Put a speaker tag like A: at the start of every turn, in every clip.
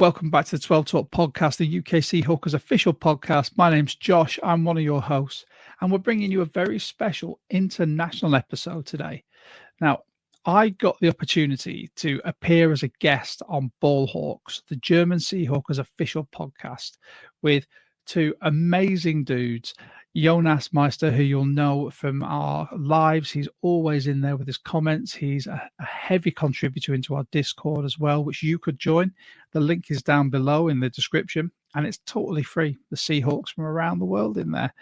A: Welcome back to the 12 Talk podcast, the UK Seahawks official podcast. My name's Josh. I'm one of your hosts, and we're bringing you a very special international episode today. Now, I got the opportunity to appear as a guest on Ballhawks, the German Seahawks official podcast, with two amazing dudes. Jonas Meister, who you'll know from our lives. He's always in there with his comments. He's a heavy contributor into our Discord as well, which you could join. The link is down below in the description, and it's totally free. The Seahawks from around the world in there.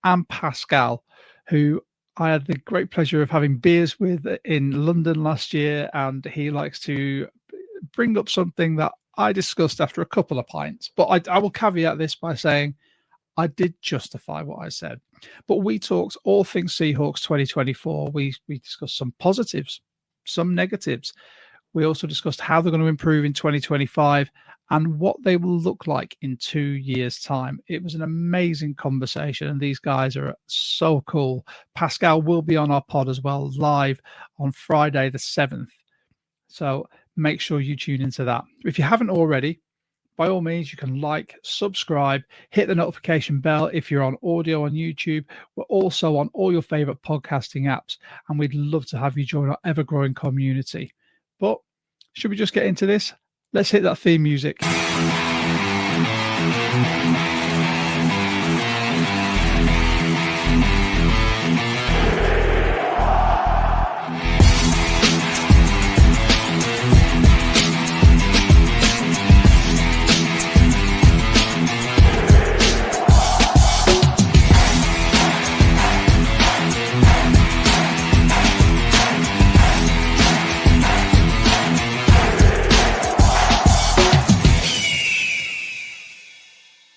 A: And Pascal, who I had the great pleasure of having beers with in London last year, and he likes to bring up something that I discussed after a couple of pints. But I will caveat this by saying I did justify what I said. But we talked all things Seahawks 2024. We discussed some positives, some negatives. We also discussed how they're going to improve in 2025 and what they will look like in 2 years' time. It was an amazing conversation, and these guys are so cool. Pascal will be on our pod as well, live on Friday the 7th. So make sure you tune into that. If you haven't already, by all means, you can like, subscribe, hit the notification bell if you're on audio on YouTube. We're also on all your favorite podcasting apps, and we'd love to have you join our ever-growing community. But should we just get into this? Let's hit that theme music.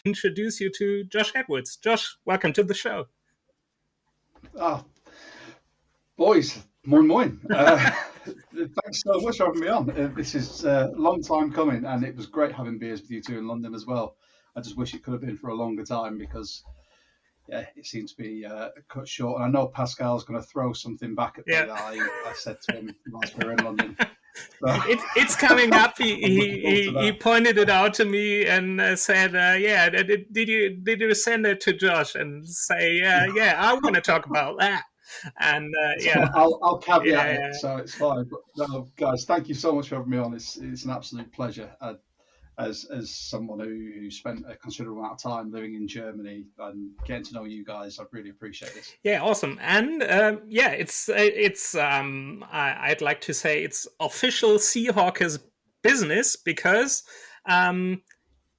B: Introduce you to Josh Edwards. Josh, welcome to the show.
C: Oh, boys, moin moin. Thanks so much for having me on. This is a long time coming, and it was great having beers with you two in London as well. I just wish it could have been for a longer time because, yeah, it seems to be cut short. And I know Pascal's going to throw something back at me that I said to him whilst we were in London.
B: It's coming up. He pointed it out to me and said, "Yeah, did you send it to Josh and say, yeah, I want to talk about that." And yeah,
C: I'll caveat it, so it's fine. But no, guys, thank you so much for having me on. It's an absolute pleasure. As someone who spent a considerable amount of time living in Germany and getting to know you guys, I really appreciate this.
B: Yeah, awesome. And it's I'd like to say it's official Seahawks business because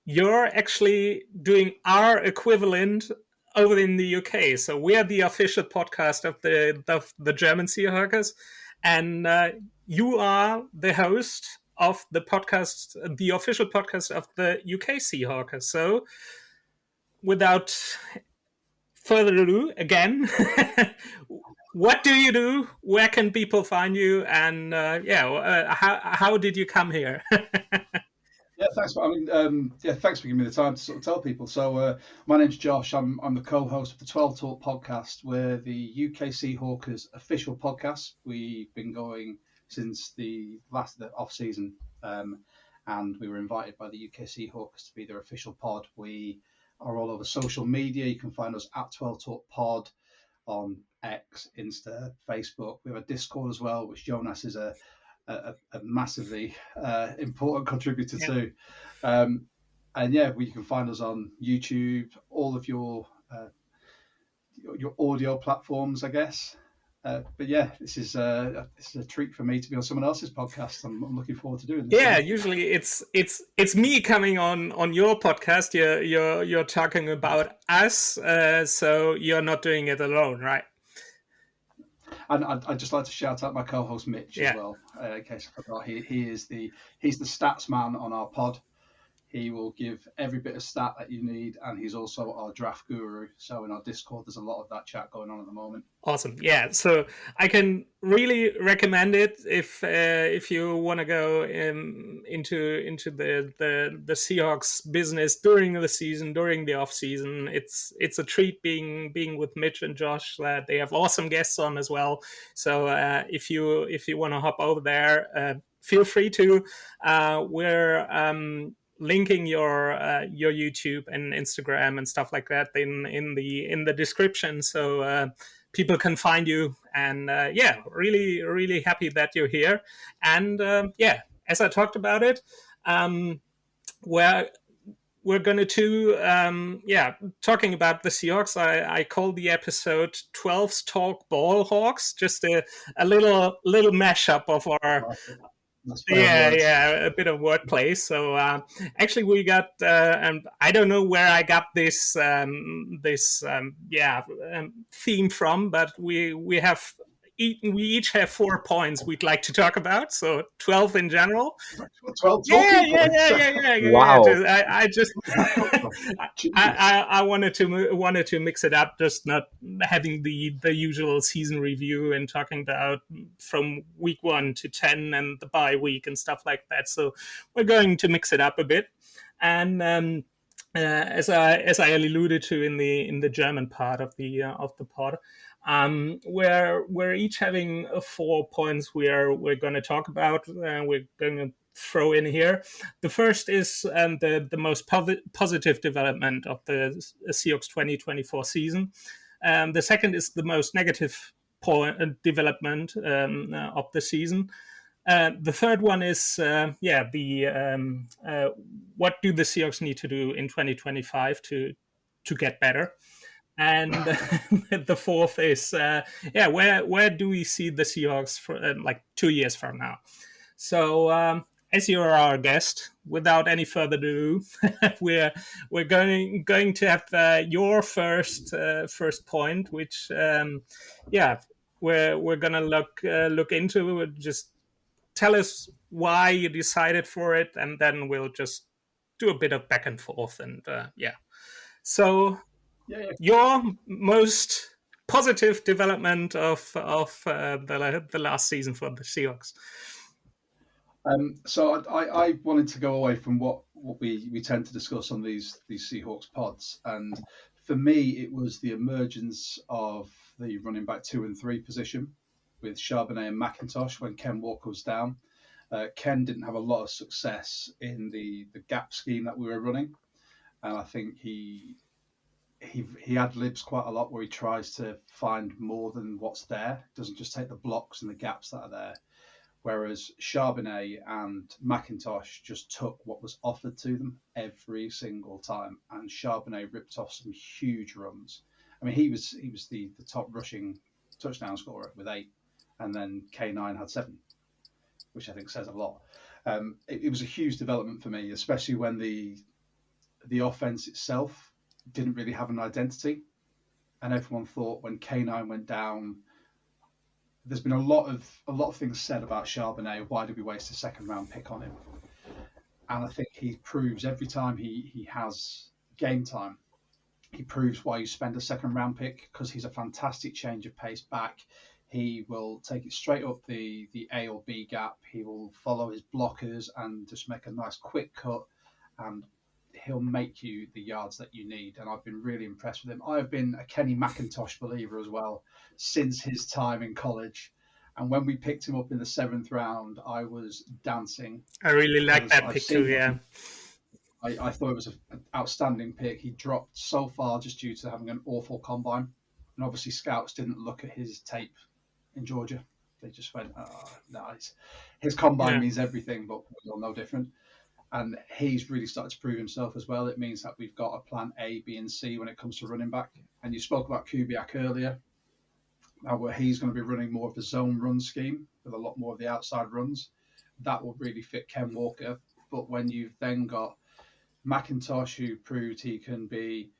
B: you're actually doing our equivalent over in the UK. So we are the official podcast of the German Seahawks, and you are the host of the podcast, the official podcast of the UK Seahawks. So without further ado, again, what do you do? Where can people find you? And how did you come here?
C: Yeah, thanks. Thanks for giving me the time to sort of tell people. So my name's Josh. I'm the co-host of the 12 Talk podcast. We're the UK Seahawks official podcast. We've been going since the off season, and we were invited by the UK Seahawks to be their official pod. We are all over social media. You can find us at 12 Talk Pod on X, Insta, Facebook. We have a Discord as well, which Jonas is a massively important contributor to. And yeah, you can find us on YouTube, all of your audio platforms, I guess. But yeah, this is a treat for me to be on someone else's podcast. I'm looking forward to doing this.
B: Yeah, usually it's me coming on your podcast. You're talking about us, so you're not doing it alone, right?
C: And I'd just like to shout out my co-host Mitch as well. In case I forgot, he's the stats man on our pod. He will give every bit of stat that you need, and he's also our draft guru. So in our Discord, there's a lot of that chat going on at the moment.
B: Awesome, yeah. So I can really recommend it if you want to go into the Seahawks business during the season, during the off season. It's a treat being with Mitch and Josh. They have awesome guests on as well. So if you want to hop over there, feel free to. We're linking your YouTube and Instagram and stuff like that in the description, so people can find you. And really happy that you're here. And as I talked about it, where we're going to talking about the Seahawks. I call the episode 12's Talk Ballhawks, just a little mashup of our a bit of wordplay. So actually we got and I don't know where I got this theme from, but we each have 4 points we'd like to talk about. So 12 in general.
C: 12
B: yeah.
D: Wow.
B: I just I wanted to mix it up, just not having the usual season review and talking about from week 1 to 10 and the bye week and stuff like that. So we're going to mix it up a bit. And as I alluded to in the German part of the pod, we're each having 4 points we're going to talk about. We're going to throw in here. The first is the most positive development of the Seahawks 2024 season. The second is the most negative development of the season. The third one is what do the Seahawks need to do in 2025 to get better? And the fourth is where do we see the Seahawks for like 2 years from now? So as you're our guest, without any further ado, we're going to have your first point, which we're gonna look into. Just tell us why you decided for it, and then we'll just do a bit of back and forth. And so your most positive development of the last season for the Seahawks.
C: So I wanted to go away from what we tend to discuss on these Seahawks pods, and for me it was the emergence of the running back 2 and 3 position with Charbonnet and McIntosh when Ken Walker was down. Ken didn't have a lot of success in the gap scheme that we were running, and I think he ad-libs quite a lot where he tries to find more than what's there. Doesn't just take the blocks and the gaps that are there. Whereas Charbonnet and McIntosh just took what was offered to them every single time, and Charbonnet ripped off some huge runs. I mean, he was the top rushing touchdown scorer with 8, and then K9 had 7, which I think says a lot. It was a huge development for me, especially when the offense itself didn't really have an identity, and everyone thought when K9 went down. There's been a lot of things said about Charbonnet. Why did we waste a second round pick on him? And I think he proves every time he has game time, he proves why you spend a second round pick, because he's a fantastic change of pace back. He will take it straight up the A or B gap. He will follow his blockers and just make a nice quick cut, and he'll make you the yards that you need. And I've been really impressed with him. I've been a Kenny McIntosh believer as well since his time in college. And when we picked him up in the 7th round, I was dancing.
B: I really like that pick too, yeah.
C: I thought it was an outstanding pick. He dropped so far just due to having an awful combine. And obviously scouts didn't look at his tape in Georgia. They just went, nice. His combine means everything, but we're all no different. And he's really started to prove himself as well. It means that we've got a plan A, B, and C when it comes to running back. And you spoke about Kubiak earlier, where he's going to be running more of the zone run scheme with a lot more of the outside runs. That will really fit Ken Walker. But when you've then got McIntosh, who proved he can be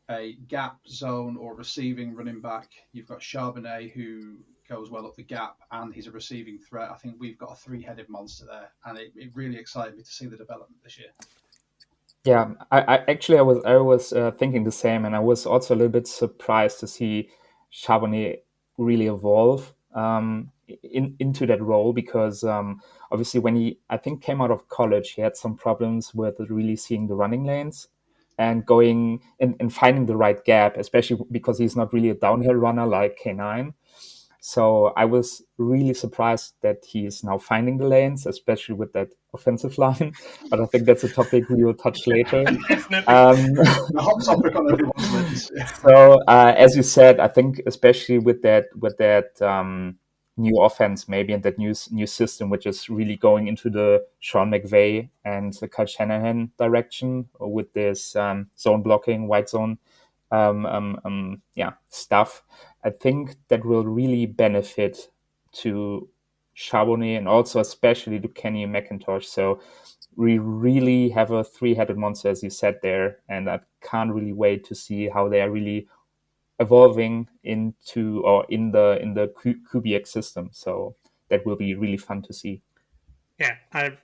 C: a gap zone or receiving running back, you've got Charbonnet, who goes well up the gap, and he's a receiving threat. I think we've got a 3-headed monster there, and it really excited me to see the development this year.
D: Yeah, I was thinking the same, and I was also a little bit surprised to see Charbonnet really evolve into that role, because obviously when he, I think, came out of college, he had some problems with really seeing the running lanes and going and finding the right gap, especially because he's not really a downhill runner like K9. So I was really surprised that he is now finding the lanes, especially with that offensive line. But I think that's a topic we will touch later.
C: The hot topic on everyone's lips.
D: So as you said, I think especially with that new offense, maybe, and that new system, which is really going into the Sean McVay and the Kyle Shanahan direction with this zone blocking, white zone, stuff. I think that will really benefit to Charbonnet and also especially to Kenny McIntosh. So we really have a three-headed monster, as you said there, and I can't really wait to see how they are really evolving into or in the Kubiak system. So that will be really fun to see.
B: Yeah, I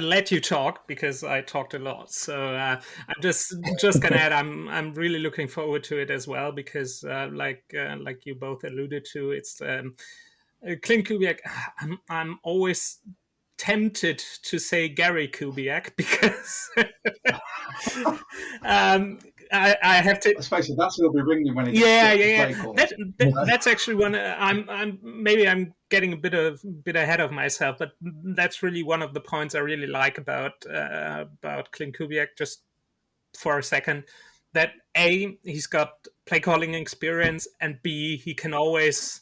B: let you talk because I talked a lot. So I'm just gonna add, I'm really looking forward to it as well because like you both alluded to, it's Clint Kubiak. I'm always tempted to say Gary Kubiak because I have to.
C: Let's face it, that's he'll be ringing when he
B: Yeah. That's actually one. I'm getting a bit ahead of myself, but that's really one of the points I really like about Clint Kubiak. Just for a second, that A, he's got play calling experience, and B, he can always.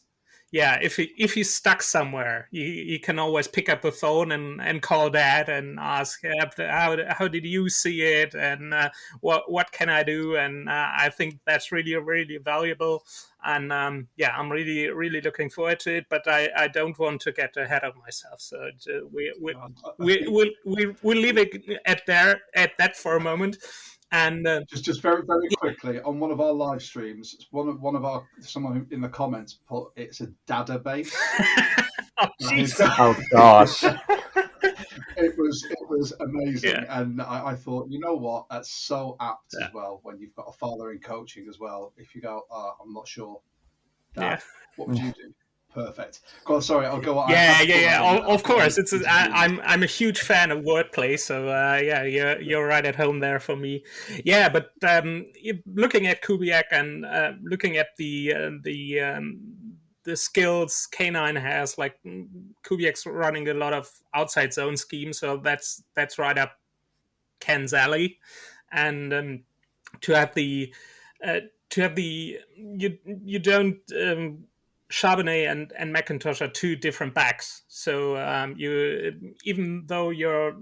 B: Yeah, if he's stuck somewhere, he can always pick up the phone and call dad and ask how did you see it and what can I do, and I think that's really valuable, and I'm really looking forward to it, but I don't want to get ahead of myself, so we'll leave it at that for a moment. And
C: just very quickly, on one of our live streams, someone in the comments put it's a database.
D: Oh gosh.
C: It was amazing, and I thought, you know what, that's so apt as well when you've got a father in coaching as well. If you go, I'm not sure, Dad, what would you do? Perfect. Go on, sorry, I'll go on.
B: Yeah. Of course, I'm a huge fan of wordplay, so you're right at home there for me. Yeah, but looking at Kubiak and looking at the skills K9 has, like Kubiak's running a lot of outside zone schemes, so that's right up Ken's alley, and to have the you don't. Charbonnet and McIntosh are two different backs, so you even though your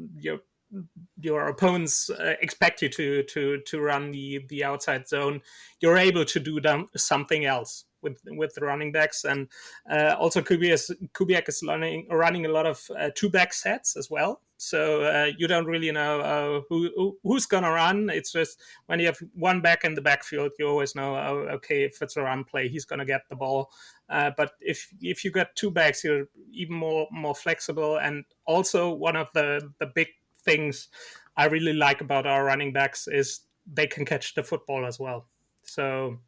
B: opponents expect you to run the outside zone, you're able to do something else with the running backs, and also Kubiak is running a lot of two back sets as well. So you don't really know who's gonna run. It's just when you have one back in the backfield, you always know, okay, if it's a run play, he's gonna get the ball. But if you got two backs, you're even more flexible. And also one of the big things I really like about our running backs is they can catch the football as well. So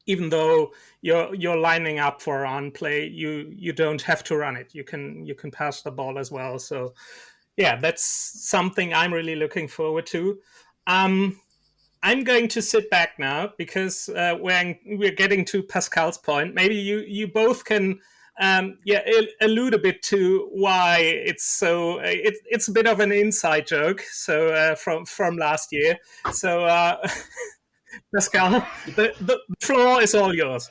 B: even though you're lining up for a run play, you don't have to run it. You can pass the ball as well. So yeah, that's something I'm really looking forward to. I'm going to sit back now because we're getting to Pascal's point. Maybe you both can allude a bit to why it's so. It's a bit of an inside joke. So from last year. So Pascal, the floor is all yours.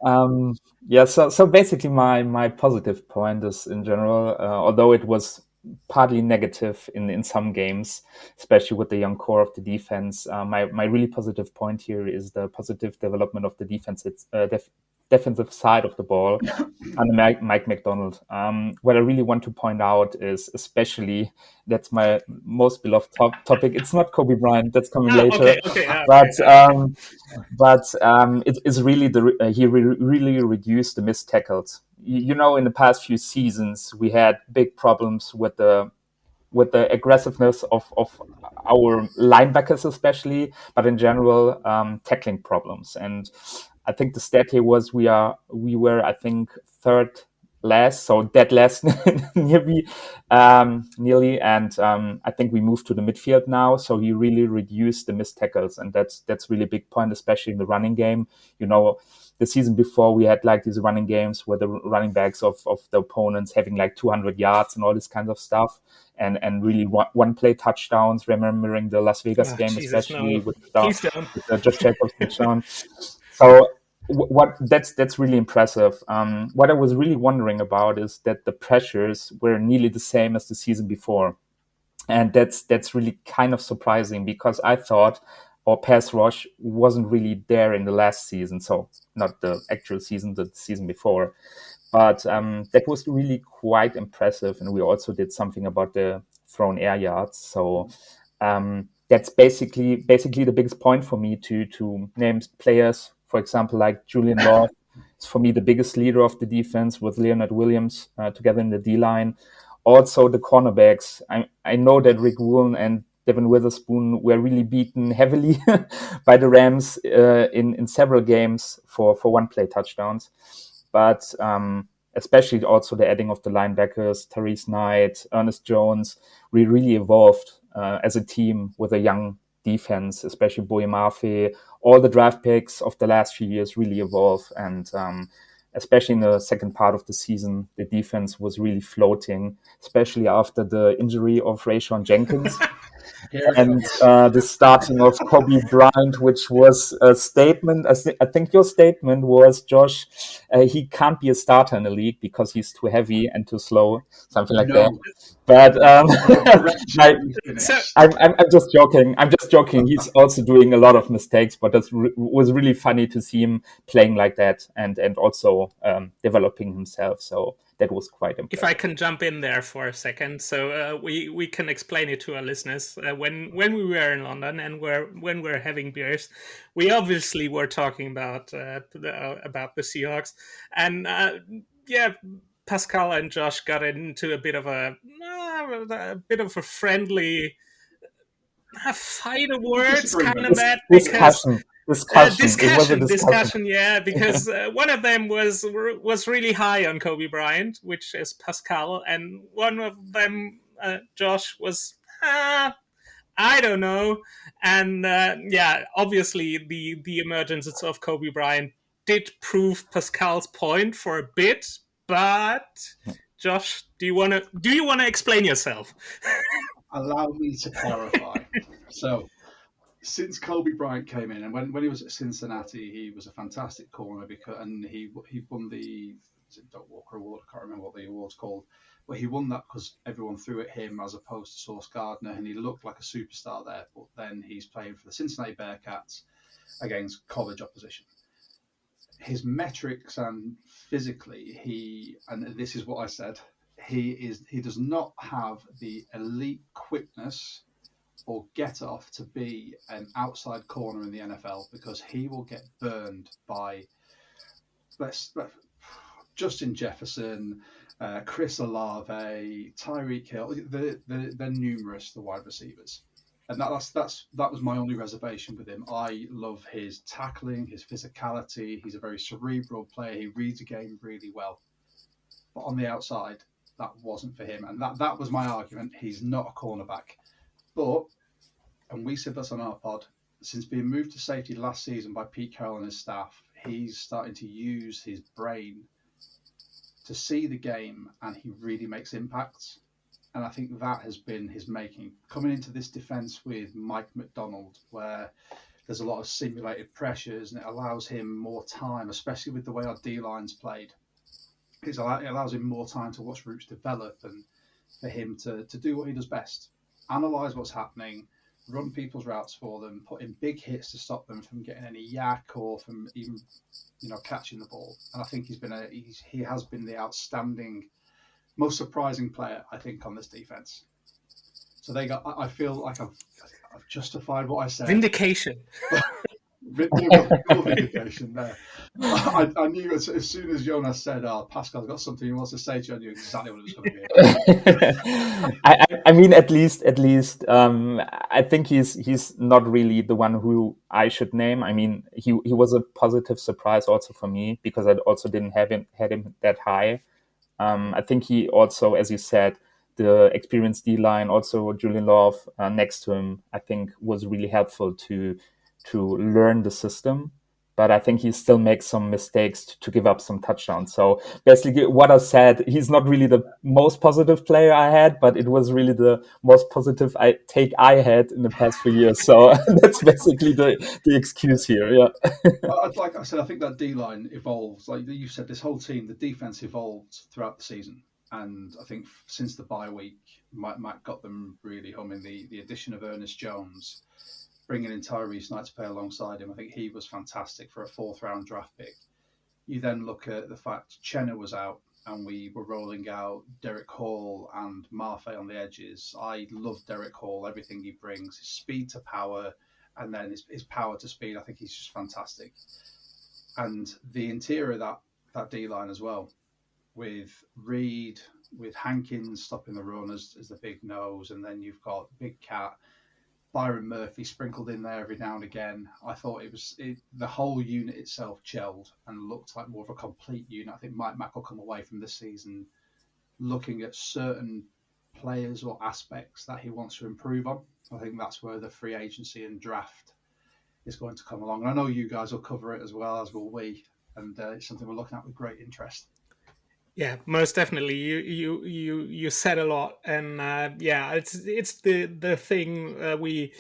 D: So basically my positive point is, in general, although it was partly negative in some games, especially with the young core of the defense, my really positive point here is the positive development of the defensive side of the ball under Mike McDonald. What I really want to point out is, especially, that's my most beloved topic. It's not Kobe Bryant, that's coming later. But it's really he really reduced the missed tackles. You know, in the past few seasons, we had big problems with the aggressiveness of our linebackers, especially, but in general, tackling problems. And I think the stat here was we were I think third last, so dead last nearly, and I think we moved to the midfield now. So he really reduced the missed tackles, and that's really a big point, especially in the running game. You know, the season before we had like these running games where the running backs of the opponents having like 200 yards and all this kind of stuff, and really one play touchdowns, remembering the Las Vegas game,
B: Jesus,
D: especially
B: no.
D: with
B: Please don't.
D: Josh Jacobs touchdown. So what that's really impressive. What I was really wondering about is that the pressures were nearly the same as the season before. And that's really kind of surprising, because I thought our pass rush wasn't really there in the last season. So not the actual season, the season before. But that was really quite impressive. And we also did something about the thrown air yards. So that's basically the biggest point for me to name players, for example, like Julian Love is for me the biggest leader of the defense, with Leonard Williams together in the D-line. Also the cornerbacks. I know that Rick Woolen and Devin Witherspoon were really beaten heavily by the Rams in several games for one-play touchdowns. But especially also the adding of the linebackers, Therese Knight, Ernest Jones, we really evolved as a team with a young defense, especially Boye Mafe. All the draft picks of the last few years really evolved. And especially in the second part of the season, the defense was really floating, especially after the injury of Rayshawn Jenkins. And the starting of Kobe Bryant, which was a statement. I think your statement was, Josh, he can't be a starter in the league because he's too heavy and too slow, something like that. But I'm just joking. I'm just joking. He's also doing a lot of mistakes, but that was really funny to see him playing like that and also developing himself. So that was quite impressive.
B: If I can jump in there for a second, so we can explain it to our listeners. When we were in London and when we're having beers, we obviously were talking about the Seahawks, and Pascal and Josh got into a bit of a friendly fight of words, kind of that, because discussion, yeah, because one of them was really high on Kobe Bryant, which is Pascal, and one of them, Josh, was I don't know, and obviously the emergence of Kobe Bryant did prove Pascal's point for a bit, but Josh, do you want to explain yourself?
C: Allow me to clarify. So, since Kobe Bryant came in, and when he was at Cincinnati, he was a fantastic corner and he won the Doug Walker Award. I can't remember what the award's called, but he won that because everyone threw at him as opposed to Sauce Gardner, and he looked like a superstar there. But then he's playing for the Cincinnati Bearcats against college opposition. His metrics and physically, and this is what I said, he does not have the elite quickness or get off to be an outside corner in the NFL, because he will get burned by Justin Jefferson, Chris Olave, Tyreek Hill. They're numerous, the wide receivers. And that was my only reservation with him. I love his tackling, his physicality. He's a very cerebral player. He reads a game really well. But on the outside, that wasn't for him. And that was my argument. He's not a cornerback. But, and we said this on our pod, since being moved to safety last season by Pete Carroll and his staff, he's starting to use his brain to see the game, and he really makes impacts. And I think that has been his making. Coming into this defense with Mike McDonald, where there's a lot of simulated pressures, and it allows him more time, especially with the way our D-line's played. It allows him more time to watch routes develop and for him to do what he does best. Analyze what's happening, run people's routes for them, put in big hits to stop them from getting any yak or from even, catching the ball. And I think he has been the outstanding, most surprising player, I think, on this defense. So I feel like I've justified what I said.
B: Vindication.
C: Vindication there. I knew as soon as Jonas said, Pascal's got something he wants to say to you, I knew exactly what it was going to be.
D: I mean, at least, I think he's not really the one who I should name. I mean, he was a positive surprise also for me, because I also didn't had him that high. I think he also, as you said, the experienced D-line, also Julian Love next to him, I think was really helpful to learn the system but I think he still makes some mistakes to give up some touchdowns. So basically what I said, he's not really the most positive player I had, but it was really the most positive take I had in the past few years. So that's basically the excuse here. Yeah.
C: Like I said, I think that D-line evolves. Like you said, this whole team, the defense evolved throughout the season. And I think since the bye week, Matt got them really humming. The addition of Ernest Jones, bringing in Tyrese Knight to play alongside him, I think he was fantastic for a 4th-round draft pick. You then look at the fact Chenna was out and we were rolling out Derek Hall and Mafe on the edges. I love Derek Hall, everything he brings, his speed to power, and then his power to speed. I think he's just fantastic. And the interior of that D-line as well, with Reed, with Hankins stopping the run as the big nose, and then you've got Big Cat, Byron Murphy sprinkled in there every now and again. I thought the whole unit itself gelled and looked like more of a complete unit. I think Mike Mack will come away from this season looking at certain players or aspects that he wants to improve on. I think that's where the free agency and draft is going to come along. And I know you guys will cover it as well, as will we, and it's something we're looking at with great interest.
B: Yeah, most definitely. You said a lot, and it's the thing we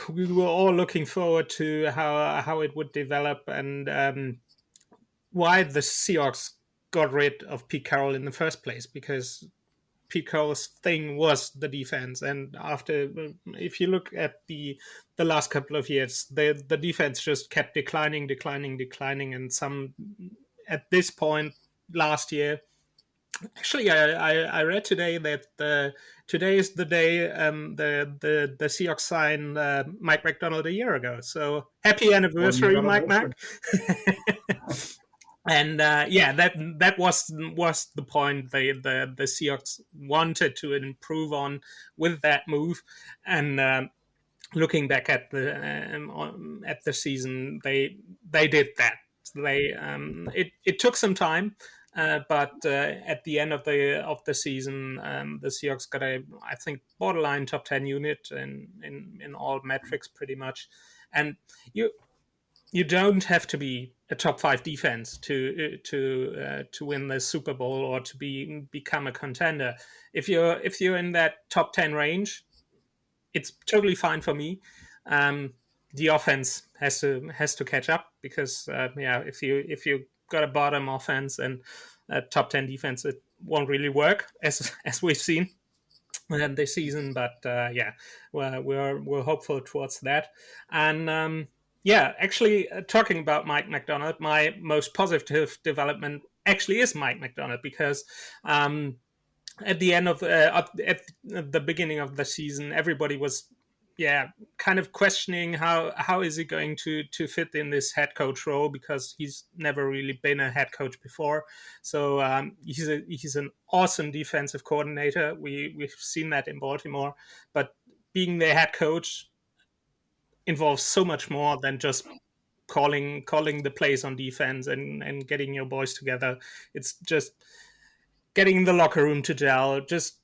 B: were all looking forward to how it would develop, and why the Seahawks got rid of Pete Carroll in the first place, because Pete Carroll's thing was the defense, and if you look at the last couple of years, the defense just kept declining, and at this point last year. Actually, I read today that today is the day the Seahawks signed Mike McDonald a year ago. So happy anniversary, Mike Mac! And that was the point the Seahawks wanted to improve on with that move. And looking back at the season, they did that. It took some time. But at the end of the season, the Seahawks got I think, borderline top 10 unit in all metrics pretty much. And you don't have to be a top 5 defense to win the Super Bowl or to become a contender. If you're in that top 10 range, it's totally fine for me. The offense has to catch up, because if you got a bottom offense and a top 10 defense, it won't really work, as we've seen this season. But we're hopeful towards that. And actually, talking about Mike McDonald, my most positive development actually is Mike McDonald, because at the end of at the beginning of the season, everybody was kind of questioning how is he going to fit in this head coach role, because he's never really been a head coach before. So he's an awesome defensive coordinator. We've seen that in Baltimore, but being the head coach involves so much more than just calling the plays on defense and getting your boys together. It's just getting the locker room to gel, just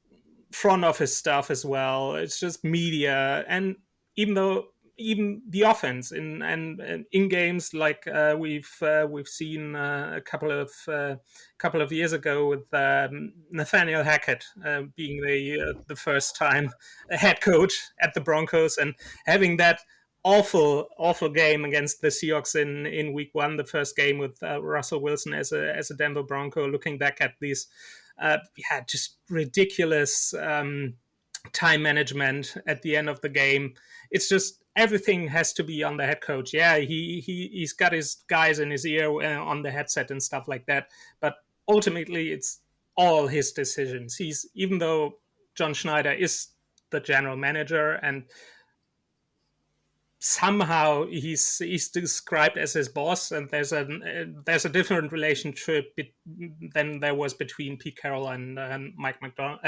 B: front office stuff as well. It's just media, and even the offense in games like we've seen a couple of years ago with Nathaniel Hackett being the first time head coach at the Broncos, and having that awful game against the Seahawks in week 1, the first game with Russell Wilson as a Denver Bronco. Looking back at these just ridiculous time management at the end of the game. It's just everything has to be on the head coach. Yeah, he's got his guys in his ear on the headset and stuff like that, but ultimately it's all his decisions. Even though John Schneider is the general manager, and somehow he's described as his boss, and there's a different relationship than there was between Pete Carroll and Mike McDonald,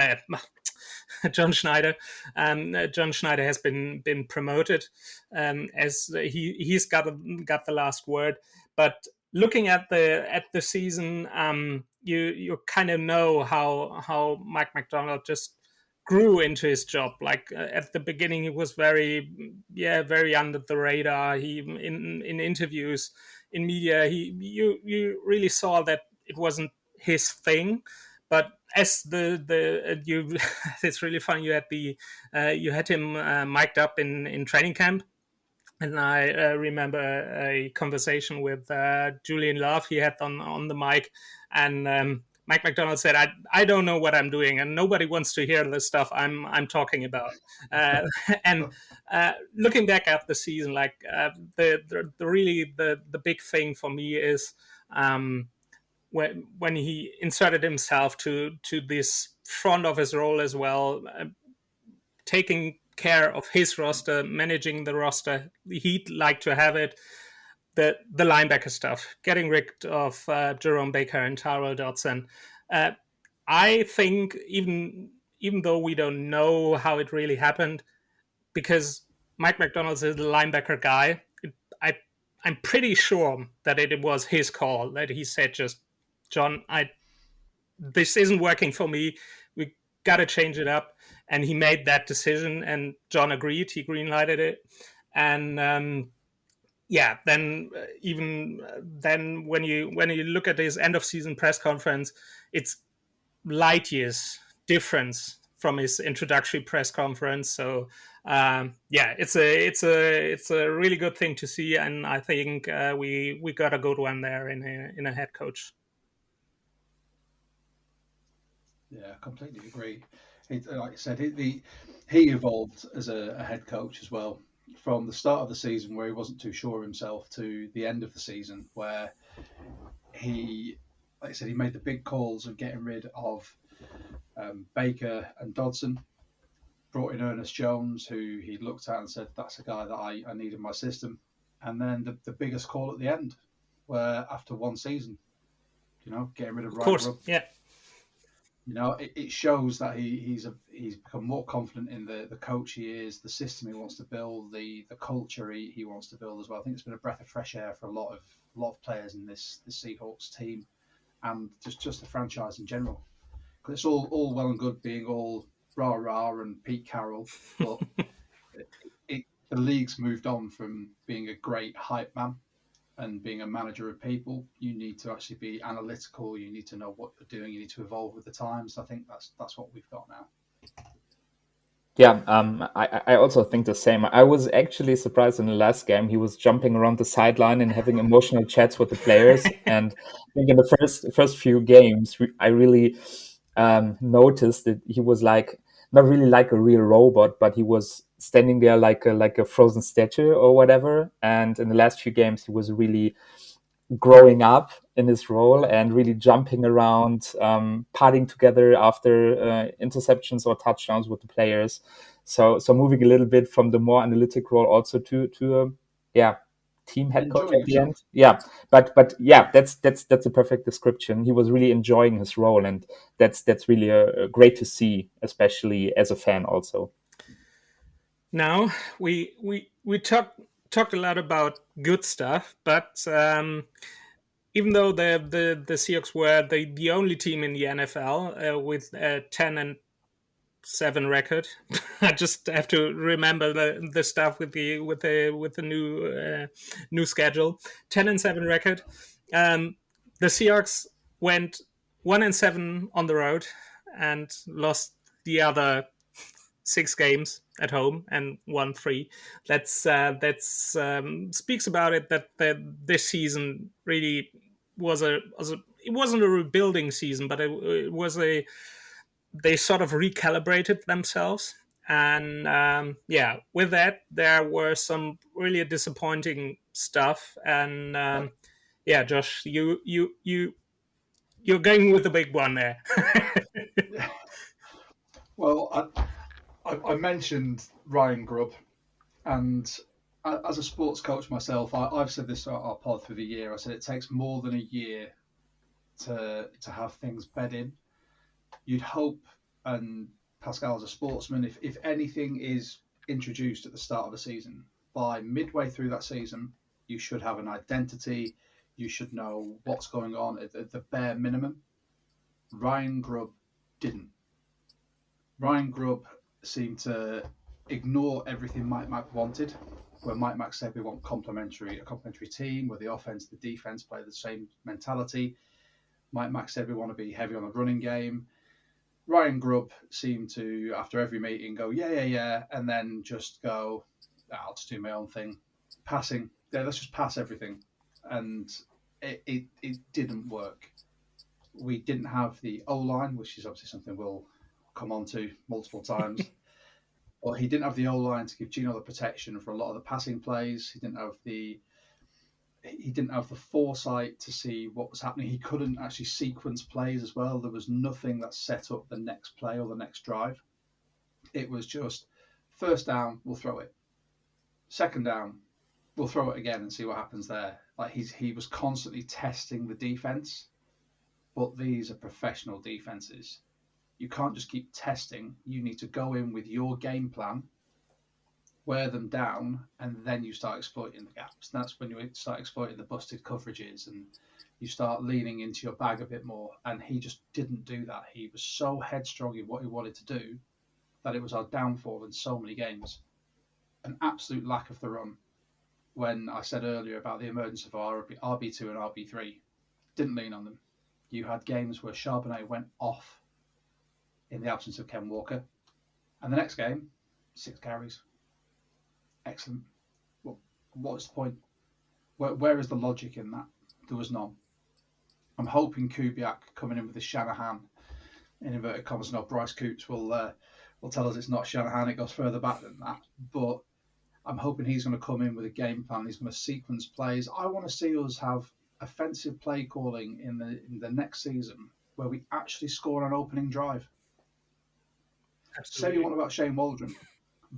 B: John Schneider. John Schneider has been promoted, as he's got the last word. But looking at the season, you kind of know how Mike McDonald just grew into his job. Like at the beginning, he was very under the radar. He in interviews, in media, you really saw that it wasn't his thing. But as you, it's really fun. You had him mic'd up in training camp. And I remember a conversation with Julian Love he had on the mic, and Mike McDonald said, "I don't know what I'm doing, and nobody wants to hear the stuff I'm talking about." Uh, and looking back at the season, like the really the big thing for me is when he inserted himself to this front office role as well, taking care of his roster, managing the roster. He'd like to have it. The linebacker stuff, getting rid of Jerome Baker and Tyrell Dodson. I think even though we don't know how it really happened, because Mike McDonald's is the linebacker guy, I'm pretty sure that it was his call, that he said, just, John, this isn't working for me. We got to change it up. And he made that decision, and John agreed. He greenlighted it. And then when you look at his end of season press conference, it's light years difference from his introductory press conference. So it's a really good thing to see, and I think we got a good one there in a head coach.
C: Yeah, I completely agree. Like I said, he evolved as a head coach as well, from the start of the season where he wasn't too sure of himself to the end of the season where he, like I said, he made the big calls of getting rid of Baker and Dodson, brought in Ernest Jones, who he looked at and said, that's a guy that I need in my system. And then the biggest call at the end, where after one season, getting rid of Ryan Grubb.
B: Yeah.
C: It shows that he's become more confident in the coach he is, the system he wants to build, the culture he wants to build as well. I think it's been a breath of fresh air for a lot of players in this Seahawks team, and just the franchise in general. Because it's all well and good being all rah rah and Pete Carroll, but the league's moved on from being a great hype man and being a manager of people. You need to actually be analytical. You need to know what you're doing. You need to evolve with the times. I think that's what we've got now.
D: Yeah, I also think the same. I was actually surprised in the last game. He was jumping around the sideline and having emotional chats with the players. And I think in the first few games, I really noticed that he was like not really like a real robot, but he was standing there like a frozen statue or whatever. And in the last few games, he was really growing up in his role and really jumping around, partying together after interceptions or touchdowns with the players. So moving a little bit from the more analytic role also to team head coach at the end. Yeah, but yeah, that's a perfect description. He was really enjoying his role, and that's really great to see, especially as a fan also.
B: Now we talked a lot about good stuff, but even though the Seahawks were the only team in the NFL with a 10-7 record, I just have to remember the stuff with the new schedule. 10-7 record. The Seahawks went 1-7 on the road and lost the other 6 games at home and won 3. That's speaks about it that this season really it wasn't a rebuilding season, but it was they sort of recalibrated themselves. And with that, there were some really disappointing stuff. And Josh, you're going with the big one there.
C: Well, I mentioned Ryan Grubb, and as a sports coach myself, I've said this on our pod through the year. I said it takes more than a year to have things bed in. You'd hope, and Pascal as a sportsman, if anything is introduced at the start of a season, by midway through that season, you should have an identity. You should know what's going on at the bare minimum. Ryan Grubb didn't. Ryan Grubb seemed to ignore everything Mike Mack wanted. Where Mike Mack said we want a complementary team, where the offense, the defense play the same mentality. Mike Mack said we want to be heavy on the running game. Ryan Grubb seemed to, after every meeting, go, yeah, and then just go, I'll just do my own thing. Passing, let's just pass everything. And it didn't work. We didn't have the O-line, which is obviously something we'll come on to multiple times. But he didn't have the O-line to give Geno the protection for a lot of the passing plays. He didn't have the foresight to see what was happening. He couldn't actually sequence plays as well. There was nothing that set up the next play or the next drive. It was just first down, we'll throw it. Second down, we'll throw it again and see what happens there. Like he was constantly testing the defense, but these are professional defenses. You can't just keep testing. You need to go in with your game plan, wear them down, and then you start exploiting the gaps. And that's when you start exploiting the busted coverages and you start leaning into your bag a bit more. And he just didn't do that. He was so headstrong in what he wanted to do that it was our downfall in so many games. An absolute lack of the run. When I said earlier about the emergence of RB2 and RB3, didn't lean on them. You had games where Charbonnet went off in the absence of Ken Walker. And the next game, 6 carries. Excellent. Well, what's the point? Where is the logic in that? There was none. I'm hoping Kubiak coming in with the Shanahan, in inverted commas, no, Bryce Coots will tell us it's not Shanahan, it goes further back than that. But I'm hoping he's going to come in with a game plan. He's going to sequence plays. I want to see us have offensive play calling in the next season where we actually score an opening drive. Absolutely. Say you want about Shane Waldron,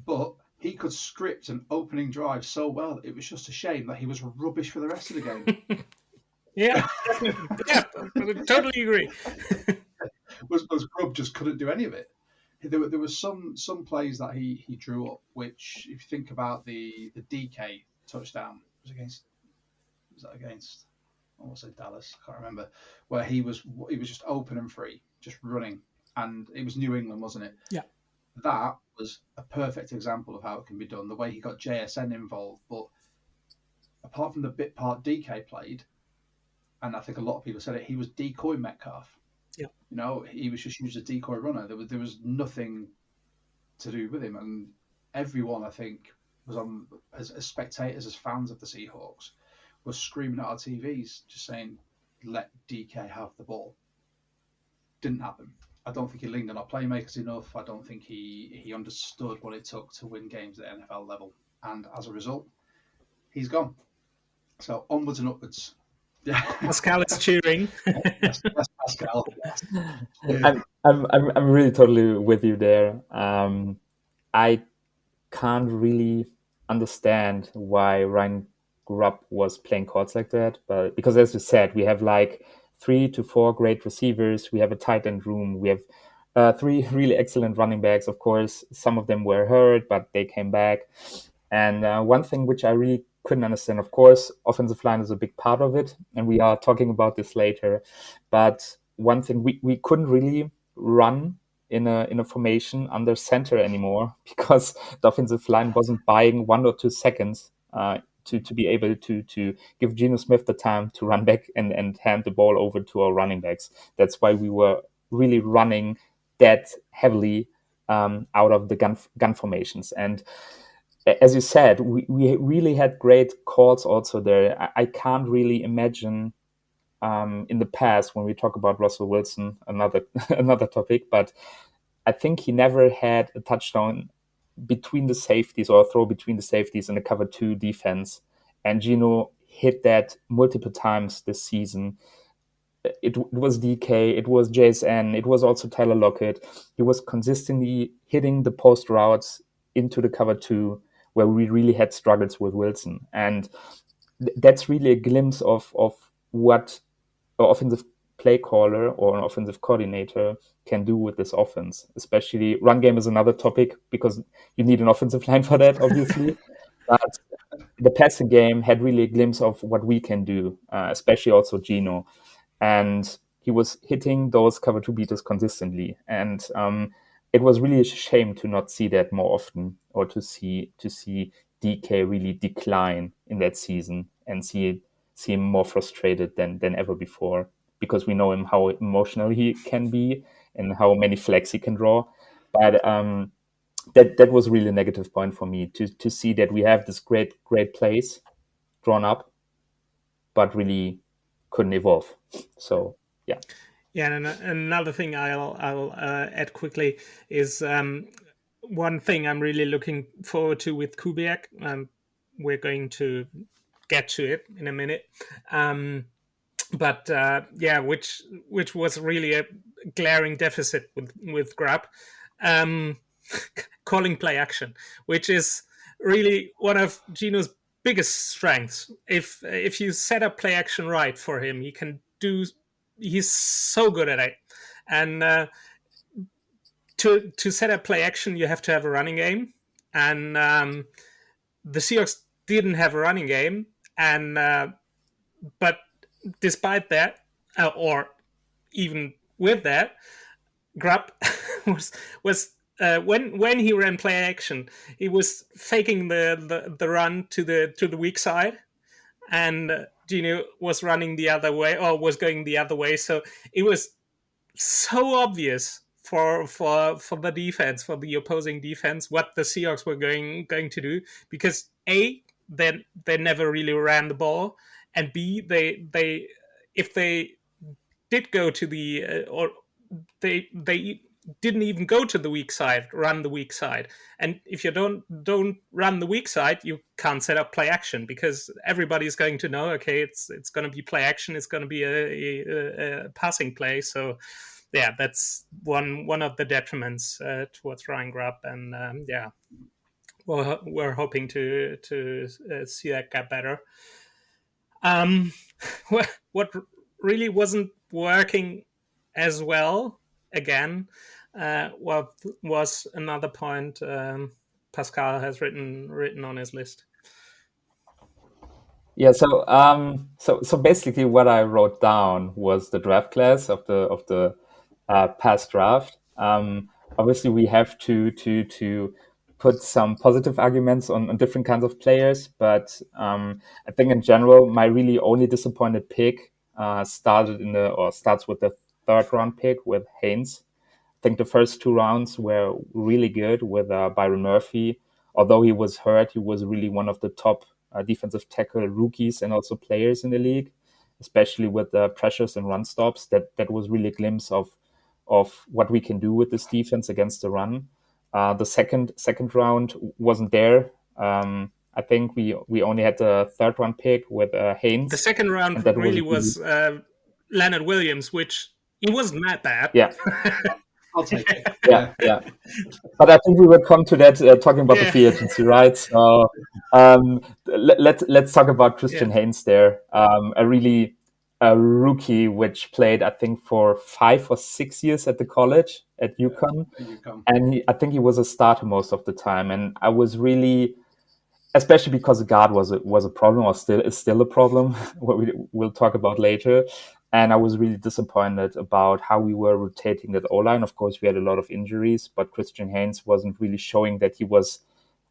C: but he could script an opening drive so well that it was just a shame that he was rubbish for the rest of the game.
B: Yeah, totally agree.
C: was Grubb just couldn't do any of it. There were some plays that he drew up, which if you think about the DK touchdown, was that against? I want to say Dallas, I can't remember, where he was just open and free, just running, and it was New England, wasn't it?
B: Yeah.
C: That was a perfect example of how it can be done. The way he got JSN involved, but apart from the bit part DK played, and I think a lot of people said it, he was decoy Metcalf.
B: Yeah.
C: You know, he was just used as a decoy runner. There was nothing to do with him, and everyone I think was on as spectators, as fans of the Seahawks, was screaming at our TVs, just saying, "Let DK have the ball." Didn't happen. I don't think he leaned on our playmakers enough. I don't think he understood what it took to win games at NFL level, and as a result, he's gone. So onwards and upwards. Yeah,
B: Pascal is cheering.
C: yes, Pascal. Yes.
D: I'm really totally with you there. I can't really understand why Ryan Grubb was playing calls like that, but because as you said, we have like 3 to 4 great receivers. We have a tight end room. We have 3 really excellent running backs. Of course, some of them were hurt, but they came back. And one thing which I really couldn't understand, of course, offensive line is a big part of it, and we are talking about this later. But one thing, we couldn't really run in a formation under center anymore because the offensive line wasn't buying 1 or 2 seconds to be able to give Geno Smith the time to run back and hand the ball over to our running backs. That's why we were really running that heavily out of the gun formations. And as you said, we really had great calls also there. I can't really imagine in the past when we talk about Russell Wilson, another topic, but I think he never had a touchdown between the safeties or a throw between the safeties in a cover 2 defense. And Geno hit that multiple times this season. It was DK, it was JSN, it was also Tyler Lockett. He was consistently hitting the post routes into the cover 2 where we really had struggles with Wilson. And that's really a glimpse of what an offensive play caller or an offensive coordinator can do with this offense. Especially run game is another topic because you need an offensive line for that, obviously. But the passing game had really a glimpse of what we can do, especially also Geno. And he was hitting those cover 2 beaters consistently. And it was really a shame to not see that more often, or to see DK really decline in that season and see him more frustrated than ever before, because we know him, how emotional he can be and how many flags he can draw. But that was really a negative point for me, to see that we have this great plays drawn up, but really couldn't evolve. So yeah.
B: Yeah, and another thing I'll add quickly is one thing I'm really looking forward to with Kubiak. We're going to get to it in a minute. But yeah, which was really a glaring deficit with Grab, calling play action, which is really one of Gino's biggest strengths. If you set up play action right for him, he can do. He's so good at it, and to set up play action, you have to have a running game, and the Seahawks didn't have a running game, and but despite that, or even with that, Grub was when he ran play action, he was faking the run to the weak side, and Gino was running the other way, or was going the other way. So it was so obvious for the defense, for the opposing defense, what the Seahawks were going to do, because A, they never really ran the ball, and B, they if they did go to the or they didn't even go to the weak side, run the weak side. And if you don't run the weak side, you can't set up play action, because everybody's going to know, okay, it's going to be play action, it's going to be a passing play. So yeah, that's one of the detriments towards Ryan Grubb, and yeah, we're hoping to see that get better. What really wasn't working as well, again, what was another point Pascal has written on his list.
D: Yeah, so basically what I wrote down was the draft class of the past draft. Obviously, we have to put some positive arguments on different kinds of players, but I think in general, my really only disappointed pick starts with the third round pick with Haynes. I think the first two rounds were really good with Byron Murphy. Although he was hurt, he was really one of the top defensive tackle rookies and also players in the league, especially with pressures and run stops. That was really a glimpse of what we can do with this defense against the run. The second round wasn't there. I think we only had the third round pick with Haynes.
B: The second round really was Leonard Williams, which he wasn't that bad.
D: Yeah.
C: I'll take it.
D: Yeah. But I think we will come to that talking about the free agency, right? So let's talk about Christian Haynes there. A rookie which played, I think, for 5 or 6 years at the college at UConn. And I think he was a starter most of the time. And I was really, especially because the guard was a problem, or is still a problem, what we'll talk about later. And I was really disappointed about how we were rotating that O-line. Of course, we had a lot of injuries, but Christian Haynes wasn't really showing that he was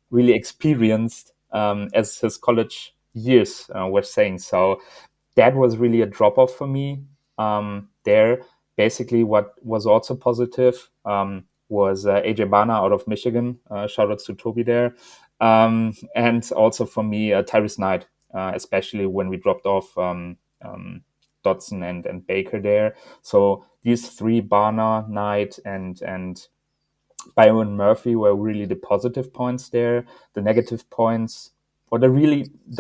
D: really experienced as his college years were saying. So that was really a drop-off for me there. Basically, what was also positive was AJ Bana out of Michigan. Shout out to Toby there. And also for me, Tyrese Knight, especially when we dropped off Dotson and Baker there. So these three, Barner, Knight, and Byron Murphy, were really the positive points there. The negative points, or the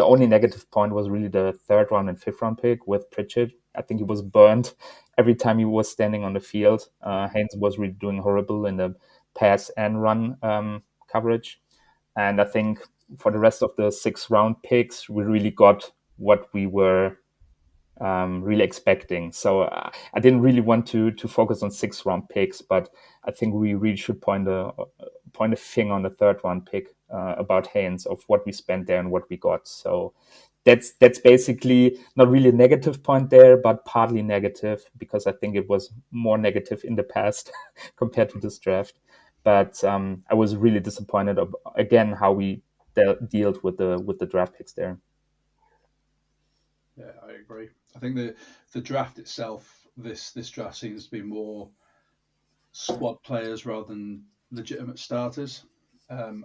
D: only negative point was really the third round and fifth round pick with Pritchett. I think he was burned every time he was standing on the field. Haynes was really doing horrible in the pass and run coverage. And I think for the rest of the 6 round picks, we really got what we were really expecting. So I didn't really want to focus on 6 round picks, but I think we really should point a finger on the third round pick about Haynes, of what we spent there and what we got. So that's basically not really a negative point there, but partly negative, because I think it was more negative in the past compared to this draft. But I was really disappointed again how we dealt with the draft picks there.
C: Yeah, I agree. I think the draft itself, this draft seems to be more squad players rather than legitimate starters.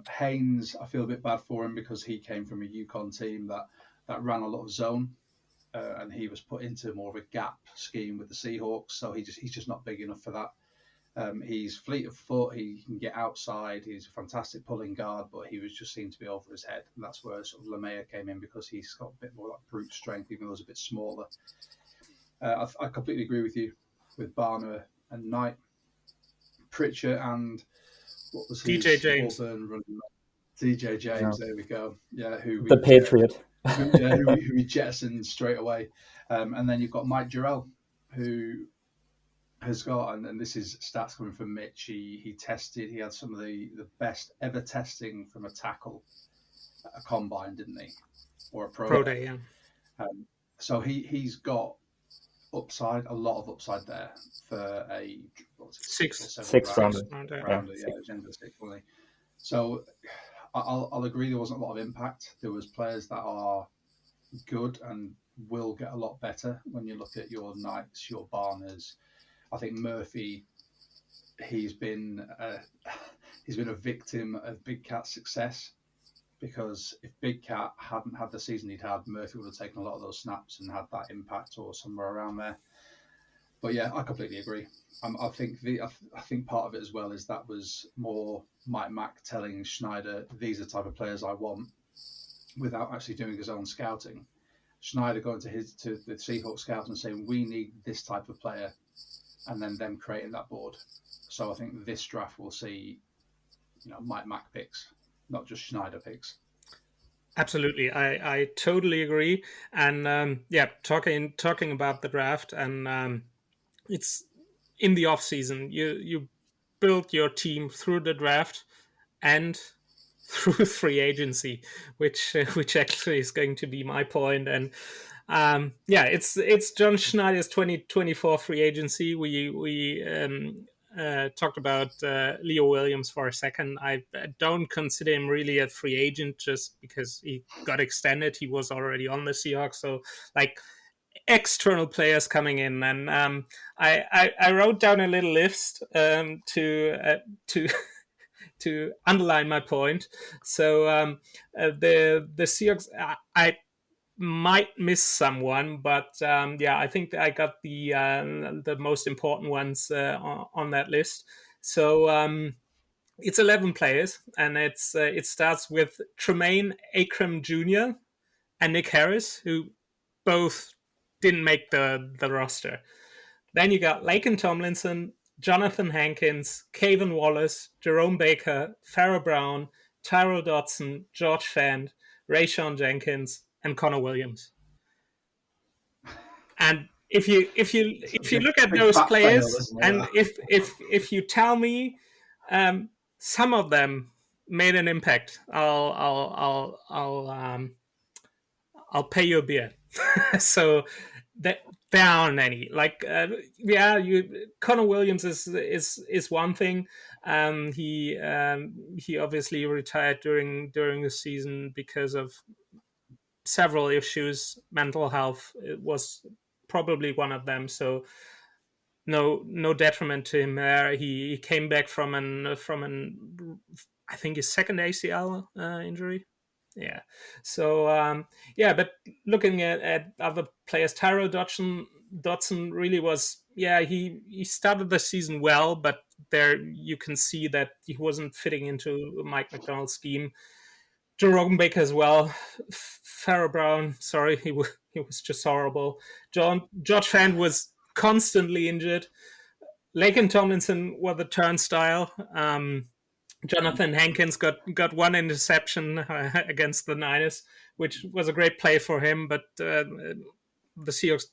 C: Haynes, I feel a bit bad for him because he came from a UConn team that ran a lot of zone, and he was put into more of a gap scheme with the Seahawks. So he's just not big enough for that. He's fleet of foot. He can get outside. He's a fantastic pulling guard, but he was just seemed to be over his head. And that's where sort of Lemaya came in because he's got a bit more like brute strength, even though he's a bit smaller. I completely agree with you with Barner and Knight, Pritchard, and what was his
B: DJ James.
C: DJ James, There we go. Yeah,
D: the Patriot.
C: who he jettisoned straight away. And then you've got Mike Jarrell, who has got, and this is stats coming from Mitch, he had some of the best ever testing from a tackle at a combine, didn't he? Or a pro
B: day, yeah.
C: So he's got upside, a lot of upside there for a
D: sixth
C: rounder.
D: Yeah.
C: So I'll agree there wasn't a lot of impact. There was players that are good and will get a lot better when you look at your Knights, your Barners. I think Murphy, he's been a victim of Big Cat's success, because if Big Cat hadn't had the season he'd had, Murphy would have taken a lot of those snaps and had that impact or somewhere around there. But yeah, I completely agree. I think part of it as well is that was more Mike Mack telling Schneider, these are the type of players I want, without actually doing his own scouting. Schneider going to the Seahawks scouts and saying, we need this type of player, and then them creating that board. So I think this draft will see, Mike Mack picks, not just Schneider picks.
B: Absolutely, I totally agree. And talking about the draft, and it's in the off season. You build your team through the draft and through free agency, which actually is going to be my point. And it's John Schneider's 2024 free agency. We talked about Leo Williams for a second. I don't consider him really a free agent just because he got extended. He was already on the Seahawks, so like external players coming in. And I wrote down a little list to underline my point. So the Seahawks, I might miss someone, but I think I got the most important ones on that list. So it's 11 players, and it starts with Tremaine Akram Jr. and Nick Harris, who both didn't make the roster. Then you got Laken Tomlinson, Jonathan Hankins, Kayvon Wallace, Jerome Baker, Farrah Brown, Tyrell Dodson, George Fant, Rayshawn Jenkins, and Connor Williams. And if you look at those players, and if you tell me some of them made an impact, I'll pay you a beer. So that there aren't any. Like Connor Williams is one thing. He obviously retired during the season because of several issues. Mental health was probably one of them. So no detriment to him there. He came back from an I think his second ACL injury. Yeah. So but looking at other players, Tyrell Dodson really was. Yeah, he started the season well, but there you can see that he wasn't fitting into Mike McDonald's scheme. Jerome Baker as well. Farrah Brown, sorry, he was just horrible. George Fant was constantly injured. Laken Tomlinson was a turnstile. Jonathan Hankins got one interception against the Niners, which was a great play for him, but the Seahawks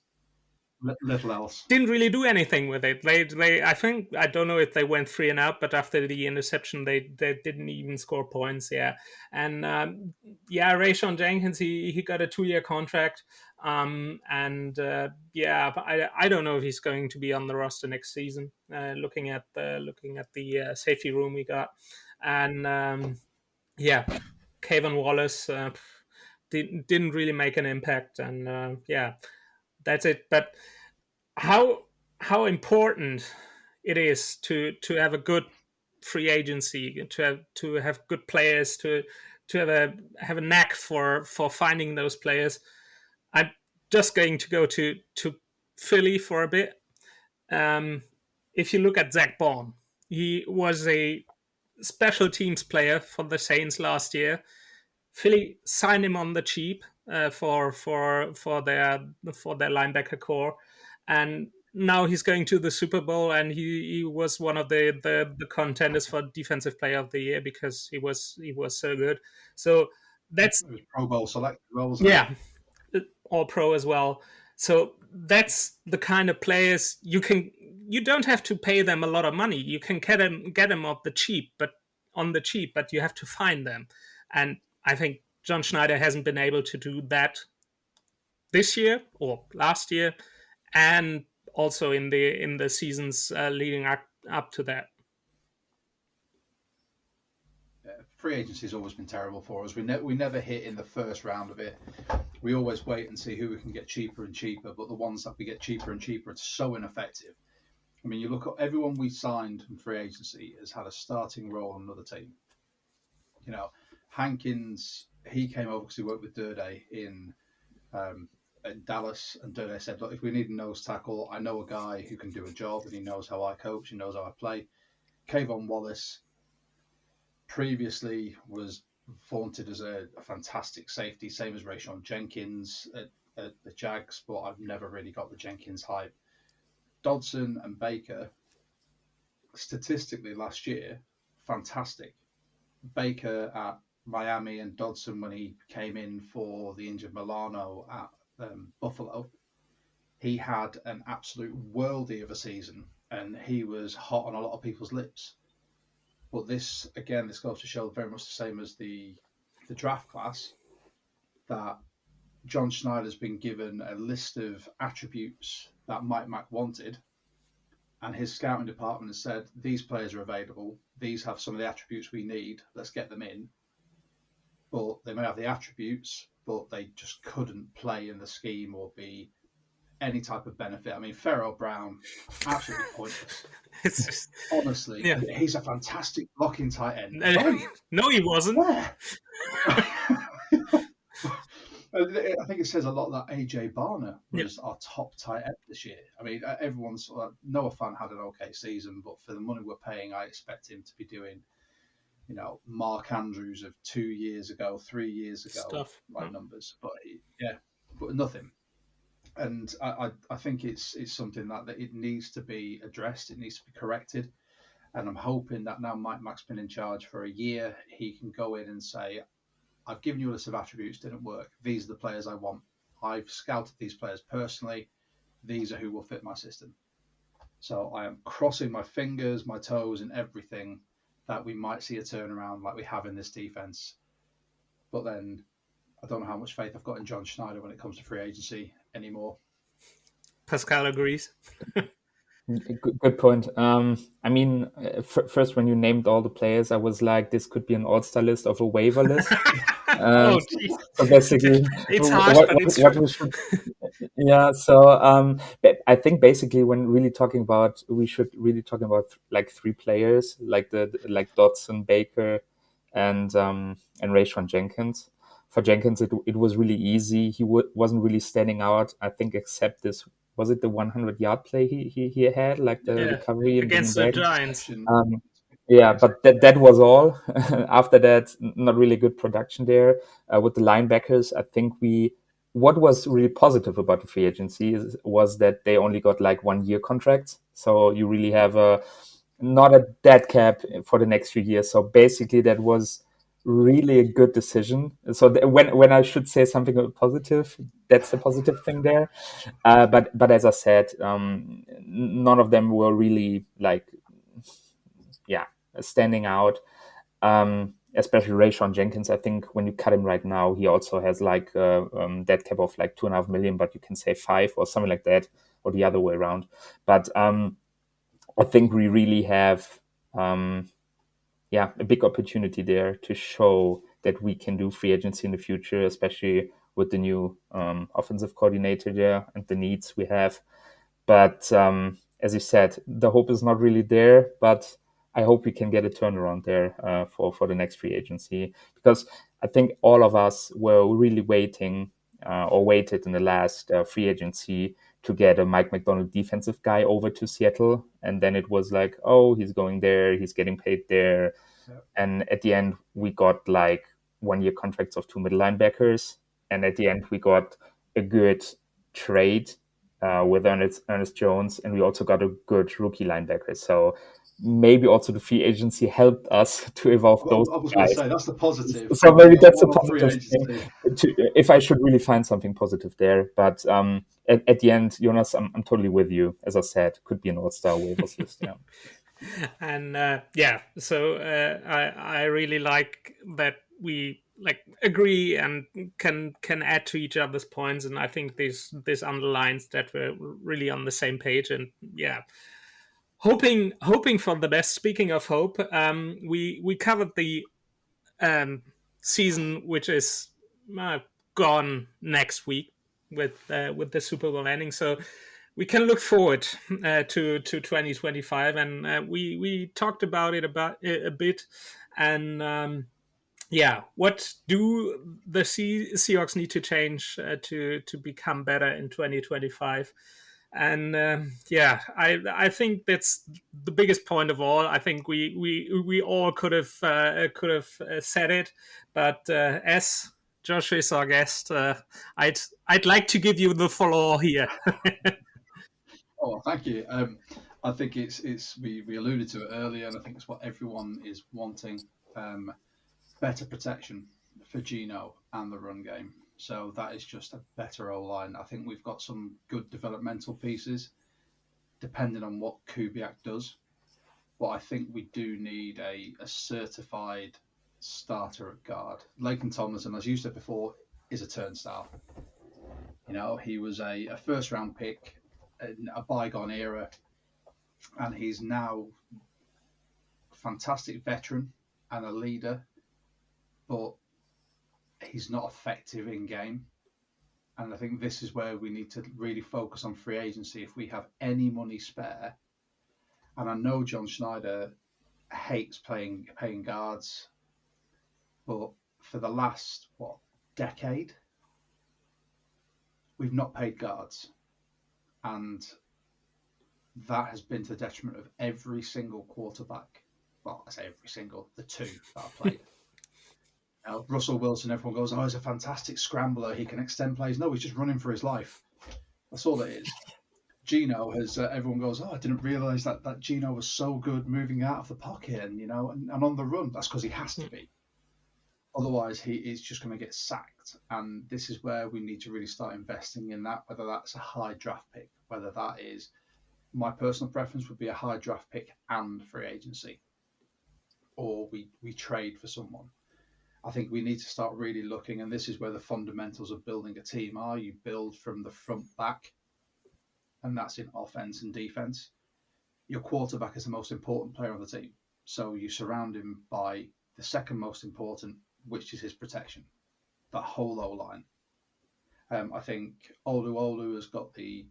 C: Little else.
B: Didn't really do anything with it. I think, I don't know if they went 3 and out, but after the interception, they didn't even score points. Yeah, and Rayshon Jenkins, he got a 2-year contract, and I don't know if he's going to be on the roster next season. Looking at the safety room we got, and Kayvon Wallace didn't really make an impact, and that's it. But how important it is to have a good free agency, to have good players, to have a knack for finding those players. I'm just going to go to Philly for a bit. If you look at Zach Bond, he was a special teams player for the Saints last year. Philly signed him on the cheap for their linebacker core, and now he's going to the Super Bowl, and he was one of the contenders for Defensive Player of the Year because he was so good. So that's
C: Pro Bowl select as well,
B: All Pro as well. So that's the kind of players you don't have to pay them a lot of money. You can get them on the cheap, but you have to find them. And I think John Schneider hasn't been able to do that this year or last year, and also in the seasons leading up to that.
C: Free agency has always been terrible for us. We never hit in the first round of it. We always wait and see who we can get cheaper and cheaper, but the ones that we get cheaper and cheaper, it's so ineffective. I mean, you look at everyone we signed from free agency has had a starting role on another team. You know, Hankins, he came over because he worked with Durde in Dallas, and Durde said, look, if we need a nose tackle, I know a guy who can do a job, and he knows how I coach, he knows how I play. Kayvon Wallace previously was vaunted as a fantastic safety, same as Rayshon Jenkins at the Jags, but I've never really got the Jenkins hype. Dodson and Baker, statistically last year, fantastic. Baker at Miami and Dodson when he came in for the injured Milano at Buffalo, he had an absolute worldie of a season, and he was hot on a lot of people's lips. But this goes to show very much the same as the draft class, that John Schneider's been given a list of attributes that Mike Mack wanted, and his scouting department has said, these players are available, these have some of the attributes we need, let's get them in. But they may have the attributes, but they just couldn't play in the scheme or be any type of benefit. I mean, Pharaoh Brown, absolutely pointless.
B: It's just,
C: honestly, he's a fantastic blocking tight end.
B: No, he wasn't.
C: Where? I think it says a lot that AJ Barner was our top tight end this year. I mean, everyone's Noah Fant had an okay season, but for the money we're paying, I expect him to be doing, you know, Mark Andrews of 2 years ago, 3 years ago, numbers. But but nothing. And I think it's something that it needs to be addressed. It needs to be corrected. And I'm hoping that now Mike Mack's been in charge for a year, he can go in and say, I've given you a list of attributes, didn't work. These are the players I want. I've scouted these players personally. These are who will fit my system. So I am crossing my fingers, my toes, and everything that we might see a turnaround like we have in this defense. But then I don't know how much faith I've got in John Schneider when it comes to free agency anymore.
B: Pascal agrees.
D: Good point. I mean, first when you named all the players, I was like, this could be an all-star list of a waiver list. So basically,
B: it's harsh, but it's true.
D: So I think basically when really talking about, we should really talking about like 3 players, like Dodson, Baker, and Rayshon Jenkins. For Jenkins, it was really easy. He wasn't really standing out, I think, except this. Was it the 100-yard play he had, like the recovery
B: against the Giants?
D: But that was all. After that, not really good production there. With the linebackers, I think what was really positive about the free agency was that they only got like 1-year contracts. So you really have not a dead cap for the next few years. So basically that was really a good decision. So when I should say something positive, that's the positive thing there. But as I said, none of them were really like, yeah, standing out. Especially Rayshon Jenkins. I think when you cut him right now, he also has like dead cap of like 2.5 million, but you can say 5 or something like that, or the other way around. But I think we really have a big opportunity there to show that we can do free agency in the future, especially with the new offensive coordinator there and the needs we have. But as you said, the hope is not really there, but I hope we can get a turnaround there for the next free agency, because I think all of us were really waiting or waited in the last free agency to get a Mike McDonald defensive guy over to Seattle. And then it was like, oh, he's going there, he's getting paid there.
C: Yep.
D: And at the end, we got like 1-year contracts of 2 middle linebackers. And at the end, we got a good trade with Ernest Jones, and we also got a good rookie linebacker. So maybe also the free agency helped us to evolve those
C: I was going to
D: guys.
C: say that's the positive.
D: So maybe that's a
C: One-off free
D: positive thing.
C: agency.
D: If I should really find something positive there, but at the end, Jonas, I'm totally with you. As I said, could be an all-star waivers list. Yeah.
B: And so I really like that we like agree and can add to each other's points, and I think this underlines that we're really on the same page. And hoping for the best. Speaking of hope, we covered the season, which is gone next week with the Super Bowl ending. So we can look forward to 2025, and we talked about it a bit. And what do the Seahawks need to change to become better in 2025? And I think that's the biggest point of all. I think we all could have said it, but as Josh is our guest, I'd like to give you the floor here.
C: Oh, thank you. I think it's we alluded to it earlier, and I think it's what everyone is wanting. Better protection for Geno and the run game. So that is just a better O line. I think we've got some good developmental pieces, depending on what Kubiak does. But I think we do need a certified starter at guard. Laken Tomlinson, as you said before, is a turnstile. You know, he was a first round pick in a bygone era, and he's now a fantastic veteran and a leader, but he's not effective in game. And I think this is where we need to really focus on free agency. If we have any money spare, and I know John Schneider hates paying guards, but for the last decade, we've not paid guards, and that has been to the detriment of every single quarterback. Well, I say every single, the two that I've played. Russell Wilson, everyone goes, oh, he's a fantastic scrambler. He can extend plays. No, he's just running for his life. That's all it is. Geno has, everyone goes, oh, I didn't realize that Geno was so good moving out of the pocket and on the run. That's because he has to be. Otherwise, he is just going to get sacked. And this is where we need to really start investing in that, whether that's a high draft pick, whether that is, my personal preference would be a high draft pick and free agency, or we trade for someone. I think we need to start really looking, and this is where the fundamentals of building a team are. You build from the front back, and that's in offense and defense. Your quarterback is the most important player on the team. So you surround him by the second most important, which is his protection, that whole O-line. I think Olu has got the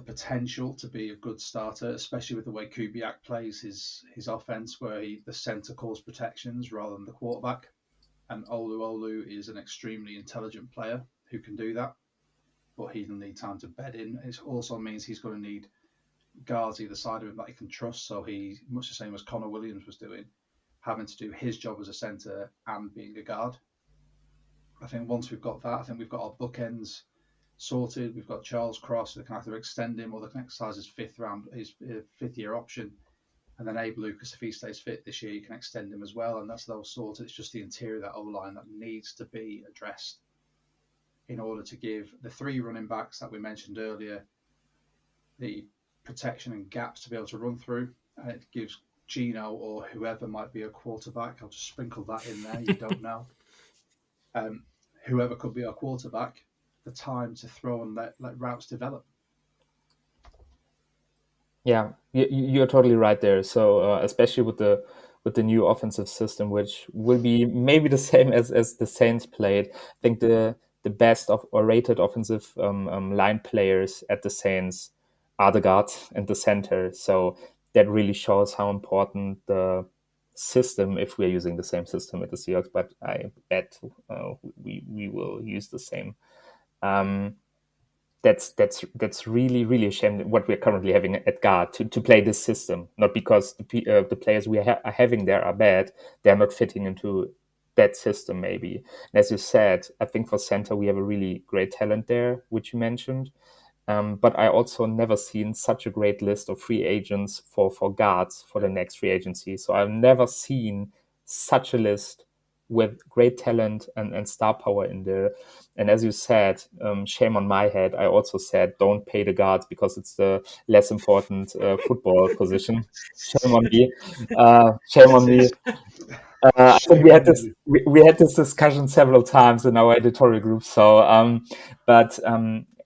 C: potential to be a good starter, especially with the way Kubiak plays his offense, where the center calls protections rather than the quarterback. And Olu is an extremely intelligent player who can do that, but he'll need time to bed in. It also means he's going to need guards either side of him that he can trust. So he's much the same as Connor Williams was doing, having to do his job as a center and being a guard. I think once we've got that, I think we've got our bookends sorted. We've got Charles Cross. They can either extend him or they can exercise his fifth year option. And then Abe Lucas, if he stays fit this year, you can extend him as well. And that's those sorts. It's just the interior of that O-line that needs to be addressed in order to give the 3 running backs that we mentioned earlier the protection and gaps to be able to run through. And it gives Gino or whoever might be a quarterback, I'll just sprinkle that in there, you don't know. Whoever could be our quarterback, the time to throw and let routes develop.
D: Yeah, you're totally right there. So especially with the new offensive system, which will be maybe the same as the Saints played. I think the best of or rated offensive line players at the Saints are the guards and the center. So that really shows how important the system, if we're using the same system at the Seahawks, but I bet we will use the same. That's really a shame what we're currently having at guard to play this system. Not because the players we are having there are bad, they're not fitting into that system maybe. And as you said, I think for center we have a really great talent there, which you mentioned. But I also never seen such a great list of free agents for guards for the next free agency. So I've never seen such a list with great talent and star power in there. And as you said, shame on my head. I also said don't pay the guards because it's the less important football position. Shame on me. Shame on me. I think we had this discussion several times in our editorial group. So, but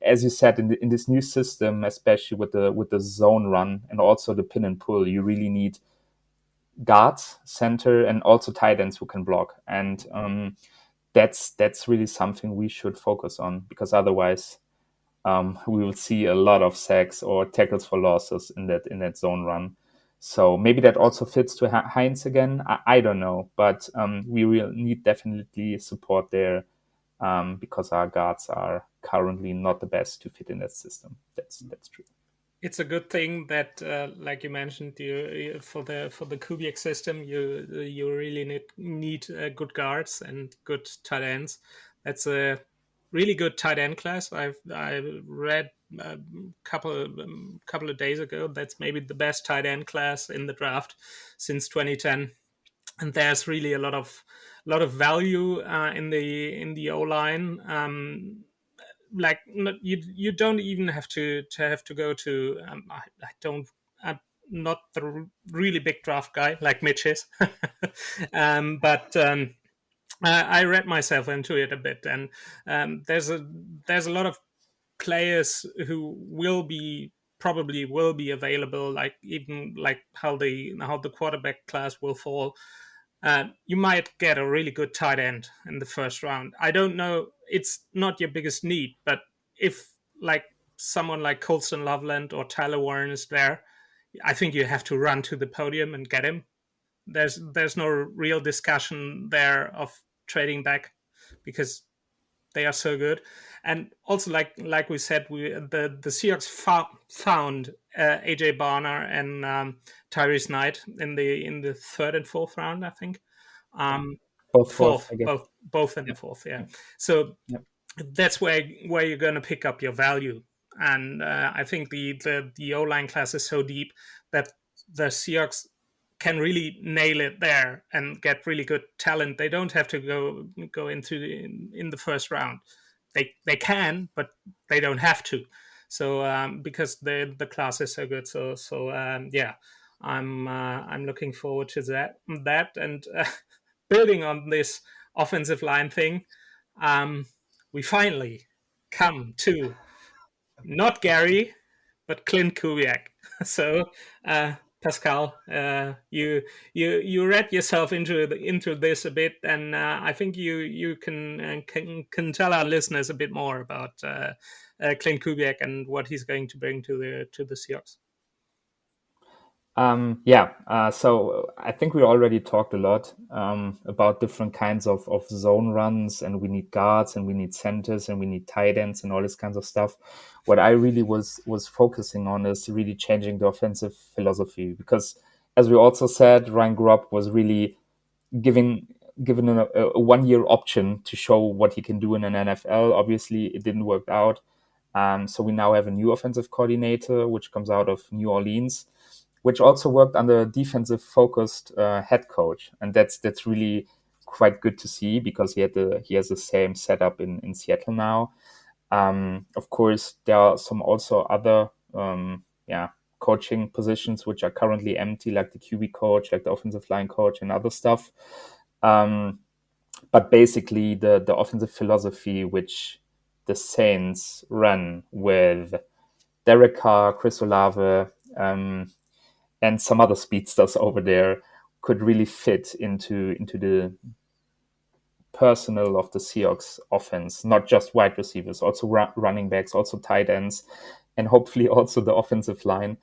D: as you said, in this new system, especially with the zone run and also the pin and pull, you really need guards, center, and also tight ends who can block. And that's really something we should focus on, because otherwise we will see a lot of sacks or tackles for losses in that zone run. So maybe that also fits to Heinz again. I don't know, but we will need definitely support there because our guards are currently not the best to fit in that system. That's true.
B: It's a good thing that, like you mentioned, you for the Kubiak system, you really need good guards and good tight ends. That's a really good tight end class. I read a couple of days ago. That's maybe the best tight end class in the draft since 2010, and there's really a lot of value in the O line. Like you don't even have to go to I'm not the really big draft guy like Mitch is. But I read myself into it a bit, and there's a lot of players who probably will be available, like even like how the quarterback class will fall. You might get a really good tight end in the first round. I don't know. It's not your biggest need, but if like someone like Colston Loveland or Tyler Warren is there, I think you have to run to the podium and get him. There's no real discussion there of trading back because they are so good. And also, like we said, the Seahawks found AJ Barner and Tyrese Knight in the third and fourth round, I think.
D: Both
B: Fourth,
D: I guess.
B: both in the fourth, yeah. So that's where you're going to pick up your value. And I think the O-line class is so deep that the Seahawks can really nail it there and get really good talent. They don't have to go into in the first round. They can, but they don't have to. So because the class is so good. So yeah, I'm looking forward to that and building on this offensive line thing. We finally come to not Gary, but Clint Kubiak. So, Pascal, you read yourself into this a bit, and I think you can tell our listeners a bit more about Clint Kubiak and what he's going to bring to the Seahawks.
D: So I think we already talked a lot about different kinds of zone runs, and we need guards and we need centers and we need tight ends and all this kinds of stuff. What I really was focusing on is really changing the offensive philosophy, because as we also said, Ryan Grubb was really given a 1 year option to show what he can do in an NFL. Obviously, it didn't work out. So we now have a new offensive coordinator, which comes out of New Orleans, which also worked under a defensive focused head coach, and that's really quite good to see, because he has the same setup in Seattle now. Of course, there are some also other coaching positions which are currently empty, like the QB coach, like the offensive line coach, and other stuff. But basically, the offensive philosophy which the Saints run with Derek Carr, Chris Olave, and some other speedsters over there could really fit into the personnel of the Seahawks offense, not just wide receivers, also running backs, also tight ends, and hopefully also the offensive line,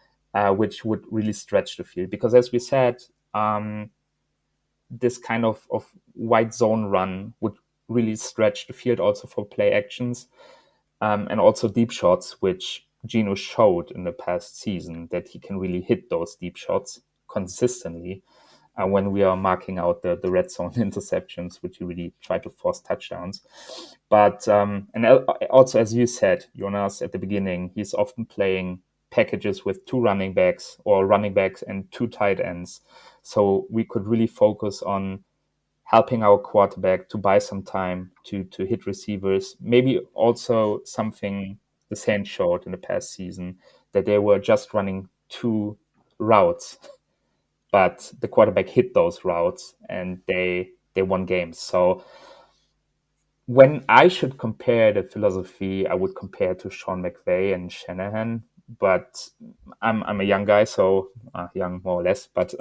D: which would really stretch the field. Because as we said, this kind of wide zone run would really stretch the field also for play actions, and also deep shots, which Geno showed in the past season that he can really hit those deep shots consistently. When we are marking out the red zone interceptions, which you really try to force touchdowns. But and also, as you said, Jonas, at the beginning, he's often playing packages with 2 running backs, or running backs and 2 tight ends. So we could really focus on helping our quarterback to buy some time to hit receivers. Maybe also something the Saints showed in the past season, that they were just running 2 routes, but the quarterback hit those routes and they won games. So when I should compare the philosophy, I would compare to Sean McVay and Shanahan. But I'm a young guy, so young more or less. But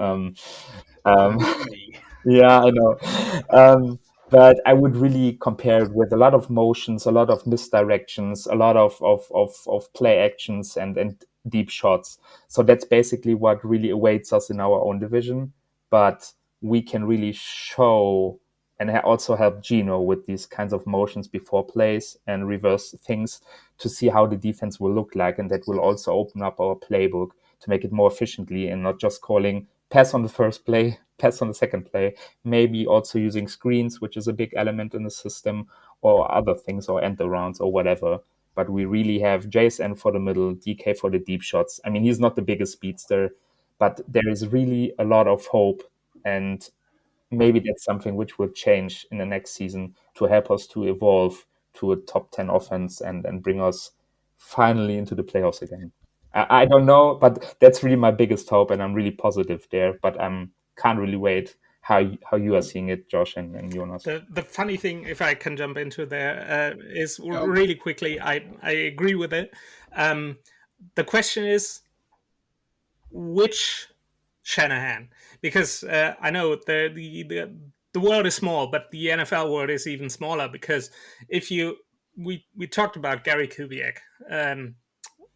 D: yeah, I know. But I would really compare it with a lot of motions, a lot of misdirections, a lot of play actions and deep shots. So that's basically what really awaits us in our own division. But we can really show and also help Geno with these kinds of motions before plays and reverse things to see how the defense will look like. And that will also open up our playbook to make it more efficiently, and not just calling pass on the first play, pass on the second play, maybe also using screens, which is a big element in the system, or other things, or end arounds or whatever. But we really have JSN for the middle, DK for the deep shots. I mean, he's not the biggest speedster, but there is really a lot of hope, and maybe that's something which will change in the next season to help us to evolve to a top 10 offense and bring us finally into the playoffs again. I don't know, but that's really my biggest hope, and I'm really positive there. But I can't really wait how you are seeing it, Josh and Jonas.
B: The funny thing, if I can jump into there, is really quickly, I agree with it. The question is, which Shanahan? Because I know the world is small, but the NFL world is even smaller. Because if we talked about Gary Kubiak,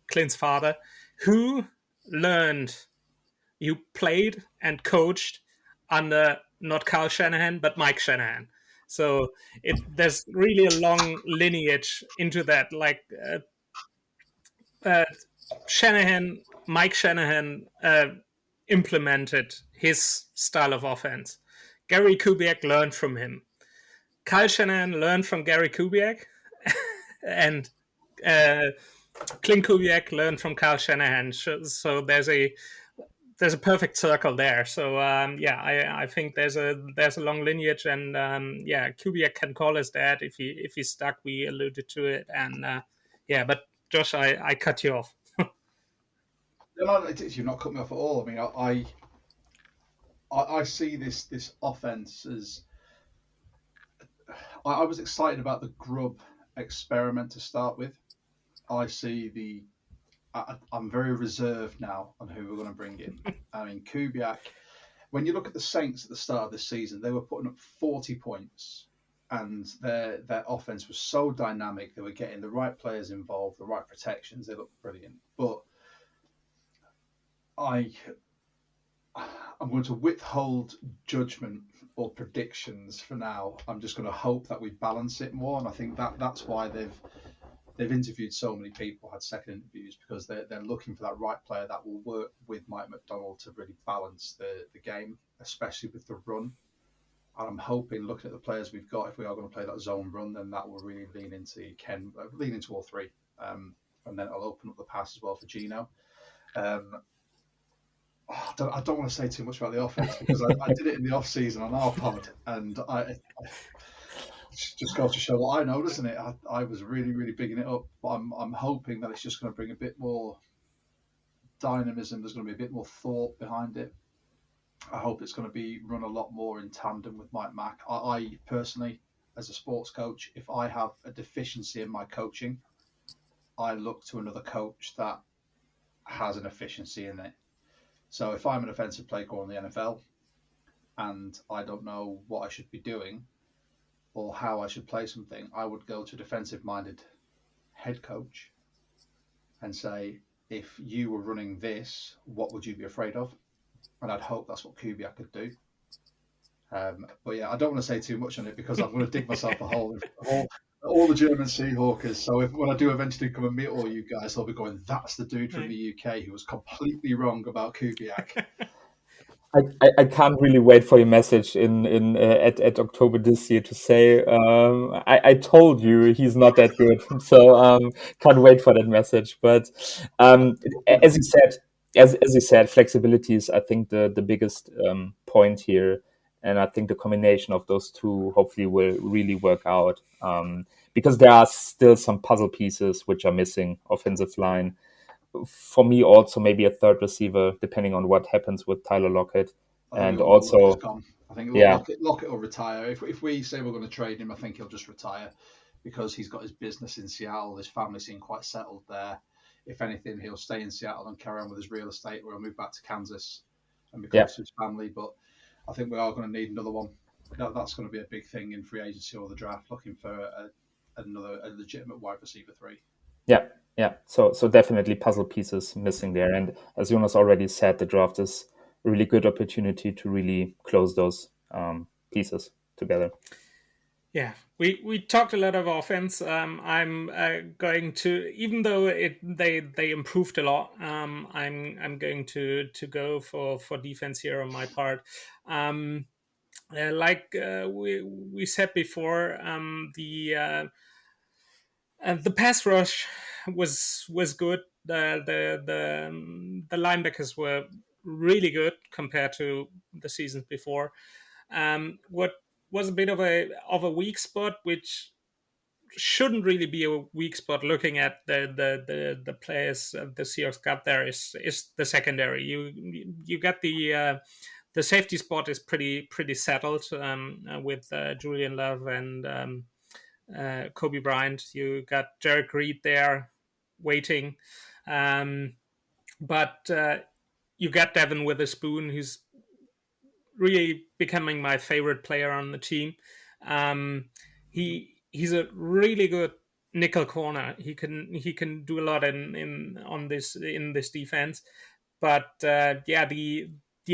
B: Clint's father, who played and coached under not Kyle Shanahan but Mike Shanahan. So there's really a long lineage into that. Like Mike Shanahan implemented his style of offense. Gary Kubiak learned from him. Kyle Shanahan learned from Gary Kubiak, and Clint Kubiak learned from Kyle Shanahan. So there's a perfect circle there. So I think there's a long lineage, and Kubiak can call his dad if he's stuck. We alluded to it, and but Josh, I cut you off.
C: No, you've not cut me off at all. I mean, I see this offense as. I was excited about the Grubb experiment to start with. I see I'm very reserved now on who we're going to bring in. I mean, Kubiak, when you look at the Saints at the start of this season, they were putting up 40 points, and their offense was so dynamic. They were getting the right players involved, the right protections. They looked brilliant. But I'm going to withhold judgment or predictions for now. I'm just going to hope that we balance it more, and I think that's why they've interviewed so many people, had second interviews, because they're looking for that right player that will work with Mike McDonald to really balance the game, especially with the run. And I'm hoping, looking at the players we've got, if we are going to play that zone run, then that will really lean into all three, and then it'll open up the pass as well for Geno. I don't want to say too much about the offense because I did it in the off season on our pod, and I just goes to show what I know, doesn't it? I was really bigging it up, but I'm hoping that it's just going to bring a bit more dynamism. There's going to be a bit more thought behind it. I hope it's going to be run a lot more in tandem with Mike Mack. I personally, as a sports coach, if I have a deficiency in my coaching, I look to another coach that has an efficiency in it. So if I'm an offensive play caller in the NFL and I don't know what I should be doing or how I should play something, I would go to a defensive-minded head coach and say, if you were running this, what would you be afraid of? And I'd hope that's what Kubiak could do. But yeah, I don't want to say too much on it because I'm going to dig myself a hole. All the German Seahawkers. So when I do eventually come and meet all you guys, they'll be going, that's the dude from the UK who was completely wrong about Kubiak.
D: I can't really wait for your message at October this year to say I told you he's not that good. So can't wait for that message. But as you said, flexibility is I think the biggest point here, and I think the combination of those two hopefully will really work out because there are still some puzzle pieces which are missing. Offensive line. For me, also maybe a third receiver, depending on what happens with Tyler Lockett. And also,
C: I think
D: yeah,
C: Lockett will retire. If we say we're going to trade him, I think he'll just retire because he's got his business in Seattle. His family seem quite settled there. If anything, he'll stay in Seattle and carry on with his real estate, or he'll move back to Kansas and be close to his family. But I think we are going to need another one. That's going to be a big thing in free agency or the draft, looking for a legitimate wide receiver 3.
D: Yeah. So definitely puzzle pieces missing there. And as Jonas already said, the draft is a really good opportunity to really close those pieces together.
B: Yeah, we talked a lot of offense. I'm going to, even though they improved a lot. I'm going to go for defense here on my part. Like we said before, the pass rush was good. The linebackers were really good compared to the seasons before. What was a bit of a weak spot, which shouldn't really be a weak spot looking at the players the Seahawks got there, is the secondary. You got the safety spot is pretty settled with Julian Love and Kobe Bryant. You got Jarek Reed there waiting, but you got Devin Witherspoon, who's really becoming my favorite player on the team. He's a really good nickel corner. He can do a lot in this defense, but the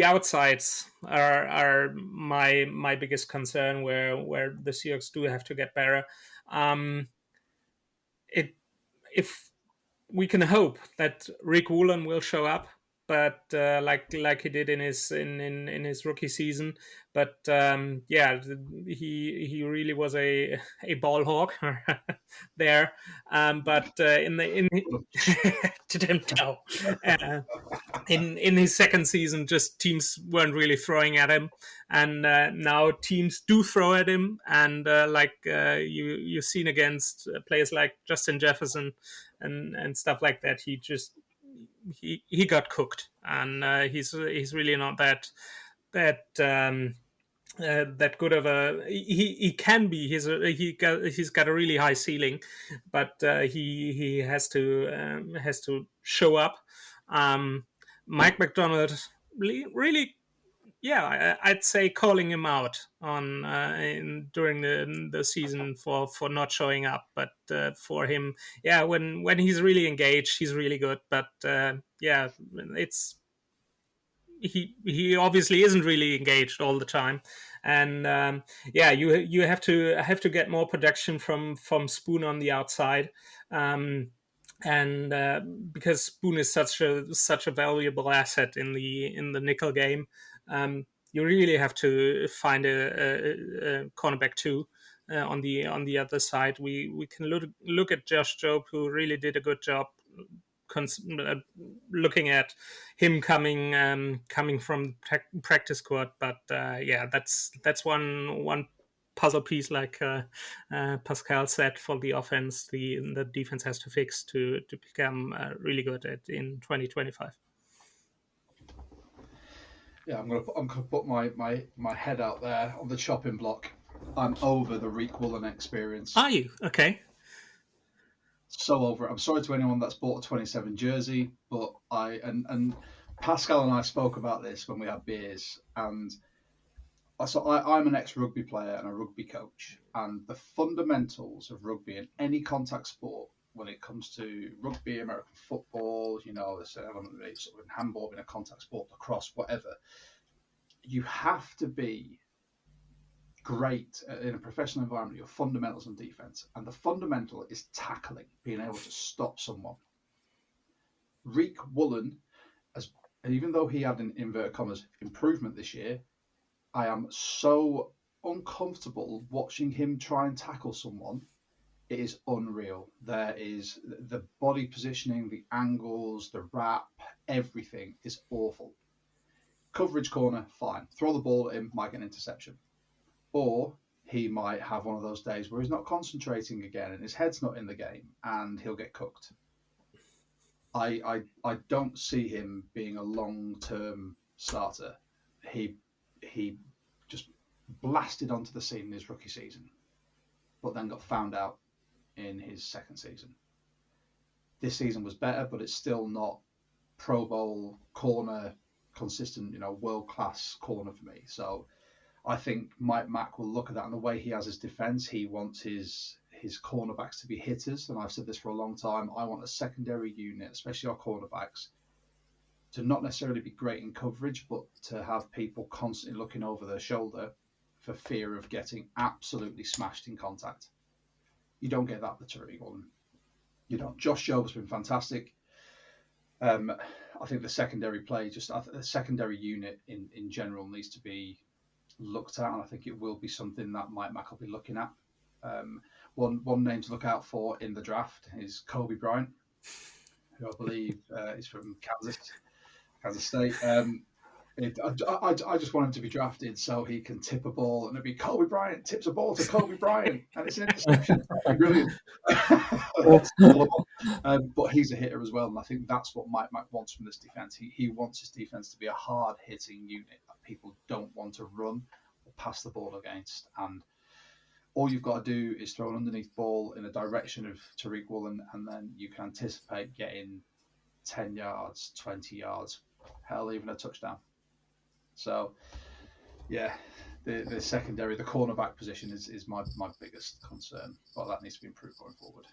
B: outsides are my biggest concern, where the Seahawks do have to get better. If we can hope that Rick Woolen will show up, but like he did in his rookie season. But he really was a ball hawk there. But didn't know. In his second season, just teams weren't really throwing at him, and now teams do throw at him. And you've seen against players like Justin Jefferson and stuff like that, he got cooked, and he's really not that good of a. He can be. He's got a really high ceiling, but he has to show up. Mike McDonald really, yeah, I'd say calling him out on during the season for not showing up, but for him, yeah, when he's really engaged, he's really good. But it's he obviously isn't really engaged all the time, and you have to get more production from Spoon on the outside. And because Spoon is such a valuable asset in the nickel game, you really have to find a cornerback too on the other side. We can look at Josh Jobe, who really did a good job looking at him coming from practice squad. But yeah, that's one puzzle piece, like Pascal said, for the offense. The defense has to fix to become really good in 2025.
C: Yeah, I'm gonna put my head out there on the chopping block. I'm over the Rick Woolen experience.
B: Are you? Okay.
C: So over it. I'm sorry to anyone that's bought a 27 jersey, but and Pascal and I spoke about this when we had beers, and so I'm an ex-rugby player and a rugby coach, and the fundamentals of rugby in any contact sport, when it comes to rugby, American football, there's an element of sort of handball being a contact sport, lacrosse, whatever. You have to be great in a professional environment, your fundamentals on defense, and the fundamental is tackling, being able to stop someone. Rick Woolen, even though he had an inverted commas improvement this year, I am so uncomfortable watching him try and tackle someone. It is unreal. There is the body positioning, the angles, the wrap, everything is awful. Coverage corner, fine. Throw the ball at him, might get an interception. Or he might have one of those days where he's not concentrating again and his head's not in the game and he'll get cooked. I don't see him being a long-term starter. He just blasted onto the scene in his rookie season, but then got found out in his second season. This season was better, but it's still not Pro Bowl corner, consistent, world-class corner for me. So I think Mike Mack will look at that, and the way he has his defense, he wants his cornerbacks to be hitters. And I've said this for a long time. I want a secondary unit, especially our cornerbacks, to not necessarily be great in coverage, but to have people constantly looking over their shoulder for fear of getting absolutely smashed in contact. You don't get that with Tariq Woolen. You don't. Josh Jobe has been fantastic. I think the secondary play, the secondary unit in general needs to be looked at, and I think it will be something that Mike Mack will be looking at. One name to look out for in the draft is Kobe Bryant, who I believe is from Kansas State. I just want him to be drafted so he can tip a ball, and it'd be Kobe Bryant tips a ball to Kobe Bryant, and it's an interception. Brilliant. But he's a hitter as well, and I think that's what Mike Mack wants from this defense. He wants his defense to be a hard-hitting unit that people don't want to run or pass the ball against. And all you've got to do is throw an underneath ball in the direction of Tariq Woolen, and then you can anticipate getting 10 yards, 20 yards, hell, even a touchdown. So, yeah, the secondary, the cornerback position is my biggest concern, but that needs to be improved going forward.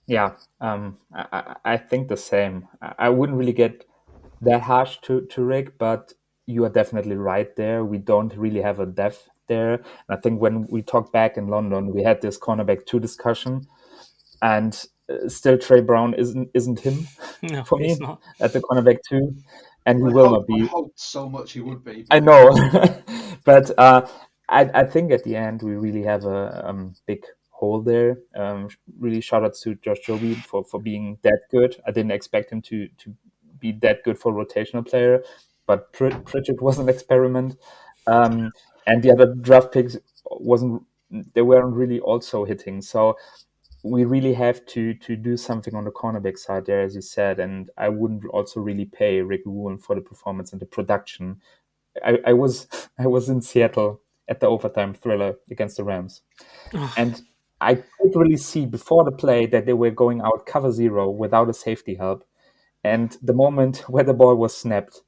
D: Yeah, I think the same. I wouldn't really get that harsh to Rick, but you are definitely right there. We don't really have a depth there. And I think when we talked back in London, we had this cornerback 2 discussion, and still Trey Brown isn't him for me at the cornerback 2, and he will not be.
C: I hoped so much he would be.
D: I know, but I think at the end we really have a big hole there. Really shout out to Josh Jobe for being that good. I didn't expect him to be that good for a rotational player, but Pritchett was an experiment. And the other draft picks weren't really also hitting. So we really have to do something on the cornerback side there, as you said. And I wouldn't also really pay Rick Woolen for the performance and the production. I was in Seattle at the overtime thriller against the Rams, and I could really see before the play that they were going out cover 0 without a safety help. And the moment where the ball was snapped,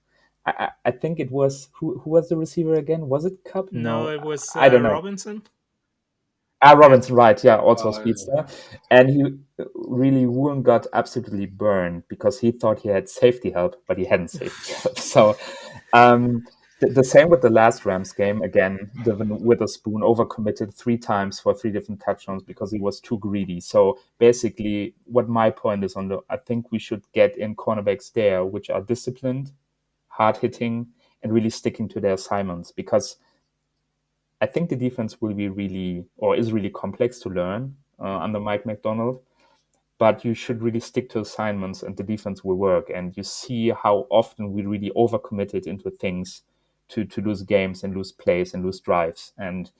D: I think it was who was the receiver again? Was it Cup?
B: No, it was
D: I don't know.
B: Robinson.
D: Robinson, right? Yeah, also a speedster. Yeah. And he really Woolen got absolutely burned because he thought he had safety help, but he hadn't safety help. So the same with the last Rams game. Again, Devin Witherspoon overcommitted 3 times for 3 different touchdowns because he was too greedy. So basically, what my point is I think we should get in cornerbacks there, which are disciplined, hard hitting, and really sticking to their assignments, because I think the defense is really complex to learn under Mike McDonald. but you should really stick to assignments and the defense will work. And you see how often we really overcommitted into things to lose games and lose plays and lose drives. And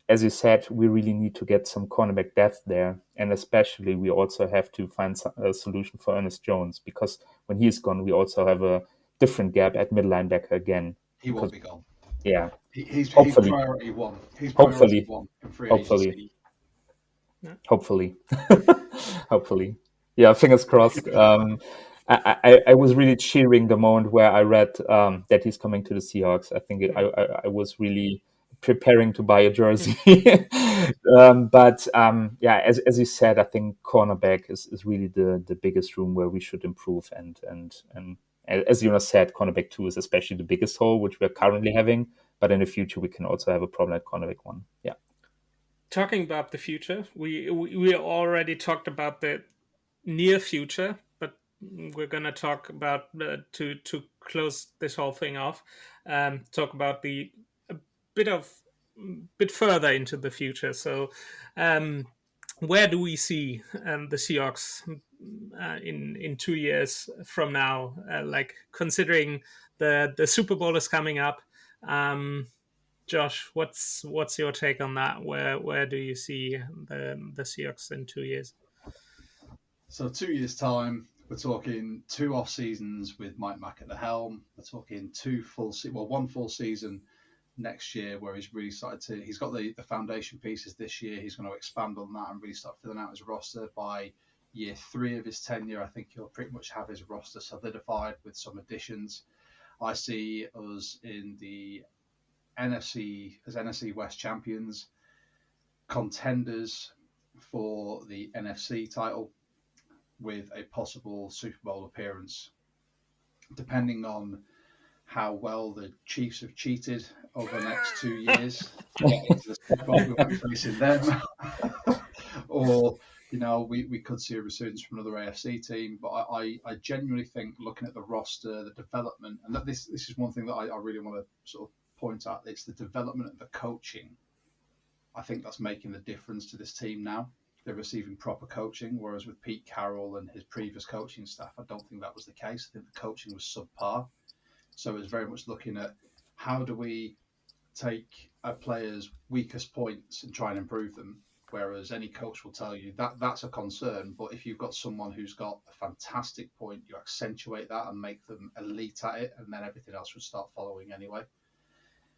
D: as you said, we really need to get some cornerback depth there. And especially we also have to find a solution for Ernest Jones, because when he's gone, we also have a different gap at middle linebacker again.
C: He won't be gone.
D: Yeah.
C: He's
D: Hopefully.
C: priority one. He's
D: Hopefully.
C: priority one in free
D: Hopefully.
C: agency.
D: Hopefully. Hopefully. Yeah, fingers crossed. I was really cheering the moment where I read that he's coming to the Seahawks. I think I was really preparing to buy a jersey. But as you said, I think cornerback is really the biggest room where we should improve. And as Jonas said, cornerback 2 is especially the biggest hole, which we're currently having. But in the future, we can also have a problem at cornerback 1. Yeah.
B: Talking about the future, we already talked about the near future, but we're gonna talk about to close this whole thing off. Talk about a bit further into the future. So, where do we see the Seahawks in 2 years from now? Like considering the Super Bowl is coming up. Josh, what's your take on that? Where do you see the Seahawks in 2 years?
C: So 2 years' time, we're talking 2 off seasons with Mike Mack at the helm. We're talking 1 full season next year where he's really he's got the foundation pieces this year. He's going to expand on that and really start filling out his roster. By year 3 of his tenure, I think he'll pretty much have his roster solidified with some additions. I see us in the NFC as NFC West champions, contenders for the NFC title, with a possible Super Bowl appearance, depending on how well the Chiefs have cheated over the next 2 years. The Super Bowl, we won't be facing them, or we could see a resurgence from another AFC team. But I genuinely think, looking at the roster, the development, and this is one thing that I really want to sort of point out. It's the development of the coaching. I think that's making the difference to this team now. They're receiving proper coaching, whereas with Pete Carroll and his previous coaching staff, I don't think that was the case. I think the coaching was subpar. So it's very much looking at how do we take a player's weakest points and try and improve them, whereas any coach will tell you that that's a concern. But if you've got someone who's got a fantastic point, you accentuate that and make them elite at it, and then everything else would start following anyway.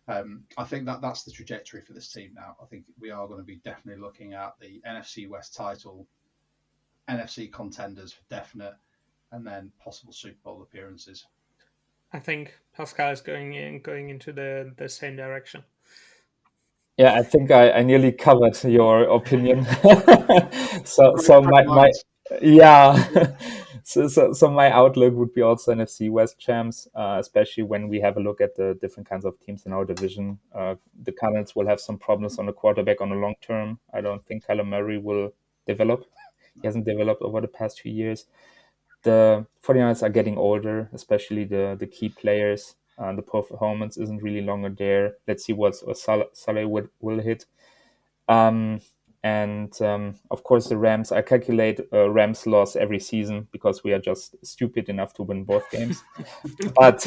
C: I think that's the trajectory for this team now. I think we are going to be definitely looking at the NFC West title, NFC contenders for definite, and then possible Super Bowl appearances.
B: I think Pascal is going into the same direction.
D: Yeah, I think I nearly covered your opinion. so my yeah. So my outlook would be also NFC West champs, especially when we have a look at the different kinds of teams in our division. The Cardinals will have some problems on the quarterback on the long term. I don't think Kyler Murray will develop. He hasn't developed over the past few years. The 49ers are getting older, especially the key players. The performance isn't really longer there. Let's see what Saleh will hit. And of course, the Rams, I calculate Rams loss every season because we are just stupid enough to win both games. But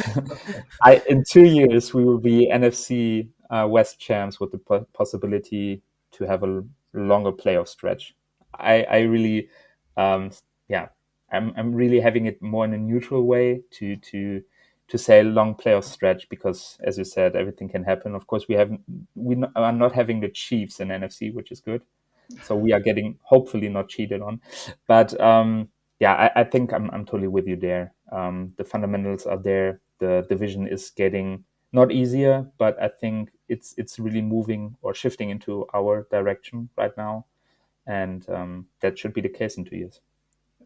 D: in 2 years, we will be NFC West champs with the possibility to have a longer playoff stretch. I really, I'm really having it more in a neutral way to say long playoff stretch, because as you said, everything can happen. Of course, we are not having the Chiefs in NFC, which is good. So we are getting hopefully not cheated on. But I think I'm totally with you there. The fundamentals are there. The division is getting not easier, but I think it's really moving or shifting into our direction right now. And that should be the case in 2 years.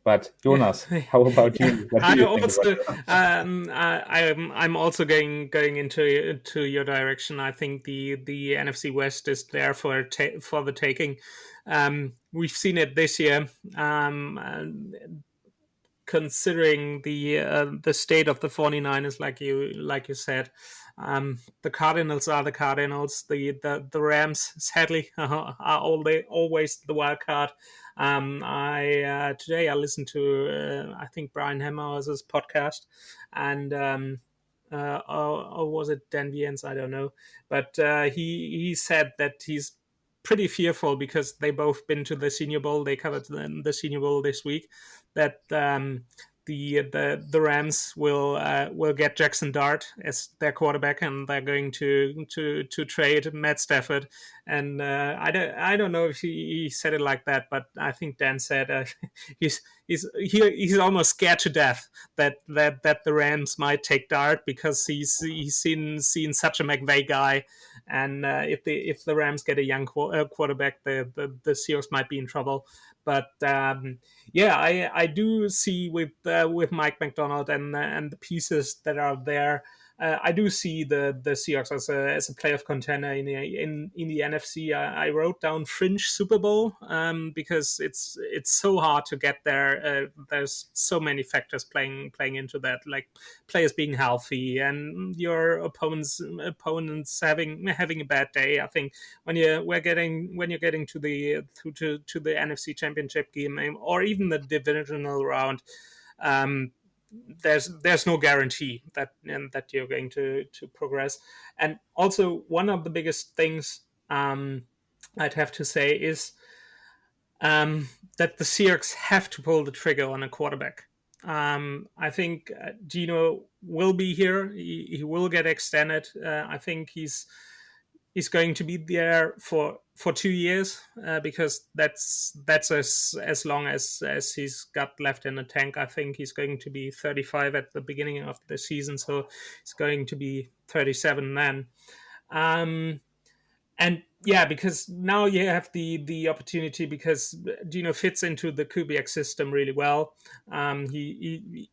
D: But Jonas, how about you? What do you think about it?
B: I'm also going into your direction. I think the NFC West is there for the taking. We've seen it this year. Considering the state of the 49ers, like you said, The Cardinals are the Cardinals. The Rams, sadly, are always the wild card. Today I listened to I think Brian Hammer's podcast, and or was it Dan Viens? I don't know, but he said that he's pretty fearful because they both been to the Senior Bowl. They covered the Senior Bowl this week. That the Rams will get Jackson Dart as their quarterback, and they're going to trade Matt Stafford. And I don't know if he said it like that, but I think Dan said he's almost scared to death that the Rams might take Dart because he's seen such a McVay guy, and if the Rams get a young quarterback, the Seahawks might be in trouble. But I do see with Mike McDonald and the pieces that are there. I do see the Seahawks as a playoff contender in the NFC. I wrote down fringe Super Bowl because it's so hard to get there. There's so many factors playing into that, like players being healthy and your opponents having a bad day. I think when you're getting to the NFC Championship game or even the divisional round. There's no guarantee that you're going to progress. And also one of the biggest things I'd have to say is that the Seahawks have to pull the trigger on a quarterback. I think Geno will be here. He will get extended. I think he's going to be there for 2 years because that's as long as he's got left in the tank. I think he's going to be 35 at the beginning of the season, so he's going to be 37 then. And yeah, because now you have the opportunity because Geno fits into the Kubiak system really well. He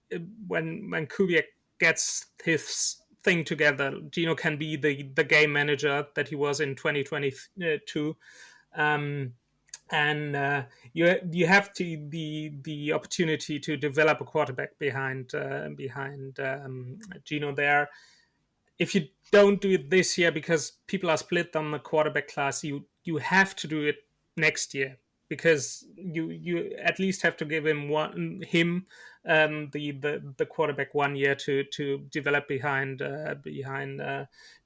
B: when Kubiak gets his thing together, Geno can be the game manager that he was in 2022. You have the opportunity to develop a quarterback behind Geno there. If you don't do it this year because people are split on the quarterback class, you have to do it next year because you at least have to give him the quarterback 1 year to develop behind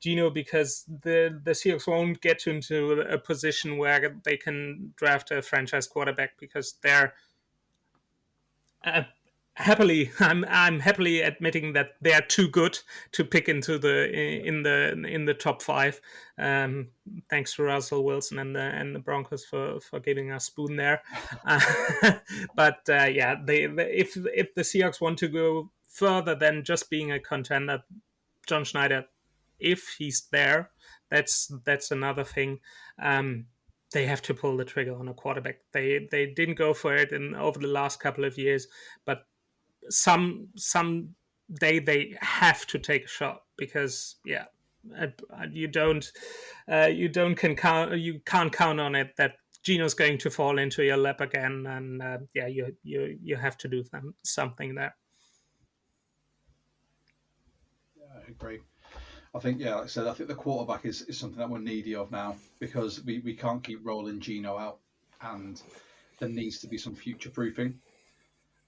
B: Geno, because the Seahawks won't get into a position where they can draft a franchise quarterback because they're I'm happily admitting that they are too good to pick into in the top 5. Thanks to Russell Wilson and the Broncos for giving us spoon there. But if the Seahawks want to go further than just being a contender, John Schneider, if he's there, that's another thing. They have to pull the trigger on a quarterback. They didn't go for it over the last couple of years, but some day they have to take a shot because you can't count on it that Geno's going to fall into your lap again, and you have to do something there.
C: Yeah, I agree. I think, like I said, I think the quarterback is something that we're needy of now because we can't keep rolling Geno out, and there needs to be some future proofing.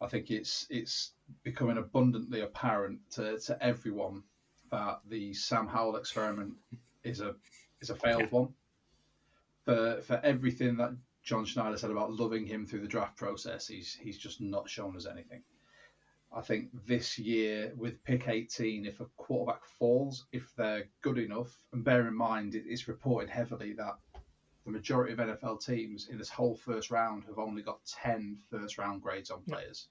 C: I think it's becoming abundantly apparent to everyone that the Sam Howell experiment is a failed one. For everything that John Schneider said about loving him through the draft process, he's just not shown us anything. I think this year with pick 18, if a quarterback falls, if they're good enough, and bear in mind it's reported heavily that the majority of NFL teams in this whole first round have only got 10 first round grades on players.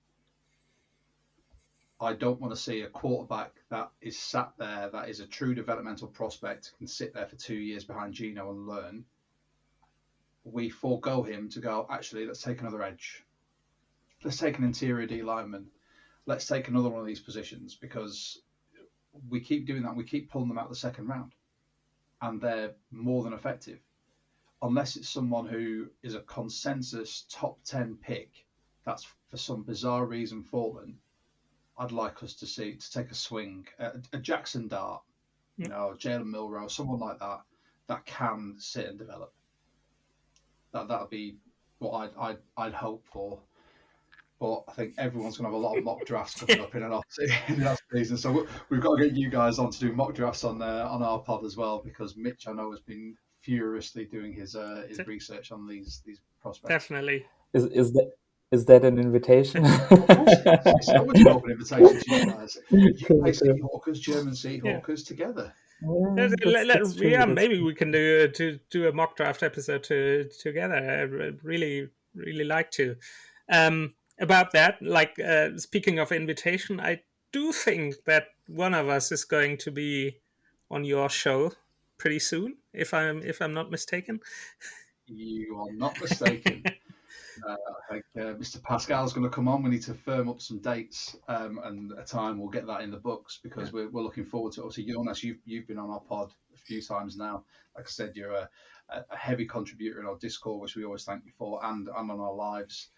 C: I don't want to see a quarterback that is sat there, that is a true developmental prospect, can sit there for 2 years behind Geno and learn. We forego him to go, actually, let's take another edge. Let's take an interior D lineman. Let's take another one of these positions, because we keep doing that. We keep pulling them out the second round, and they're more than effective. Unless it's someone who is a consensus top 10 pick that's for some bizarre reason fallen, I'd like us to take a swing. A Jackson Dart you know, Jalen Milrow, someone like that can sit and develop. That'll be what I'd hope for. But I think everyone's going to have a lot of mock drafts coming up in an off season. So we've got to get you guys on to do mock drafts on our pod as well, because Mitch, I know, has been furiously doing his research on these prospects.
B: Definitely.
D: Is that an invitation?
C: It's always an open invitation to you guys. UK Seahawkers, German Seahawkers together.
B: Yeah, maybe we can do a mock draft episode together. I really like to. About that, like speaking of invitation, I do think that one of us is going to be on your show pretty soon, if I'm not mistaken.
C: You are not mistaken. I think Mr. Pascal is going to come on. We need to firm up some dates and a time. We'll get that in the books, because we're looking forward to it. Obviously, Jonas, you've been on our pod a few times now. Like I said, you're a heavy contributor in our Discord, which we always thank you for, and on our lives.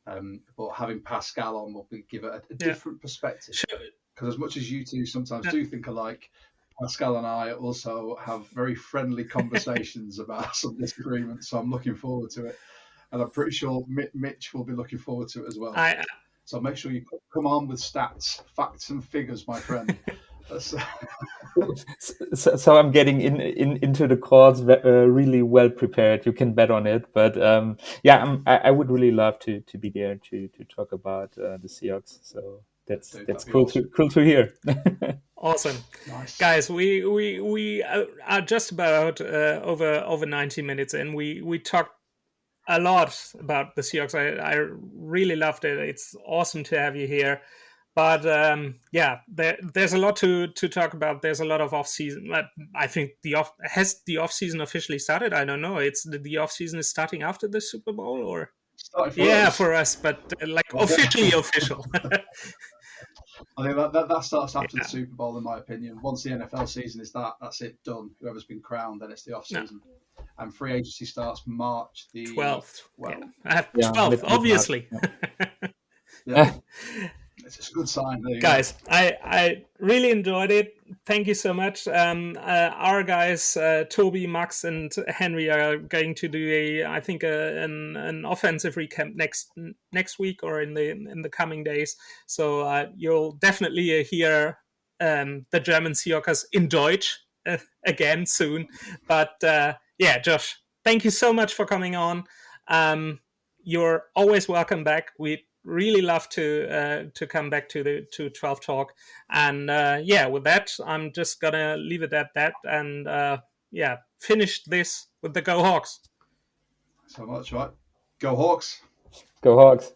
C: But having Pascal on will give it a different perspective. Because as much as you two sometimes do think alike, Pascal and I also have very friendly conversations about some disagreements. So I'm looking forward to it. And I'm pretty sure Mitch will be looking forward to it as well. So make sure you come on with stats, facts, and figures, my friend.
D: So I'm getting into the calls really well prepared. You can bet on it. But I would really love to be there to talk about the Seahawks. So that's cool. Awesome. Cool to hear.
B: Awesome.
C: Nice.
B: Guys, we are just about over 90 minutes, and we talked a lot about the Seahawks. I really loved it. It's awesome to have you here. But there's a lot to talk about. There's a lot of off season. I think has the off season officially started? I don't know. It's the off season is starting after the Super Bowl, or for us, but officially official.
C: I think that starts after the Super Bowl, in my opinion. Once the NFL season is that's it, done. Whoever's been crowned, then it's the off season. And free agency starts March the
B: 12th.
C: Well,
B: 12th, obviously.
C: Yeah. It's a good sign.
B: Guys, I really enjoyed it. Thank you so much. Our guys, Toby, Max, and Henry are going to do an offensive recap next week or in the coming days. So you'll definitely hear the German Seahawks in Deutsch again soon. But Josh, thank you so much for coming on. You're always welcome back. We really love to come back to 12 Talk, and with that, I'm just gonna leave it at that, and finish this with the Go Hawks.
C: So much, right? Go Hawks.
D: Go Hawks.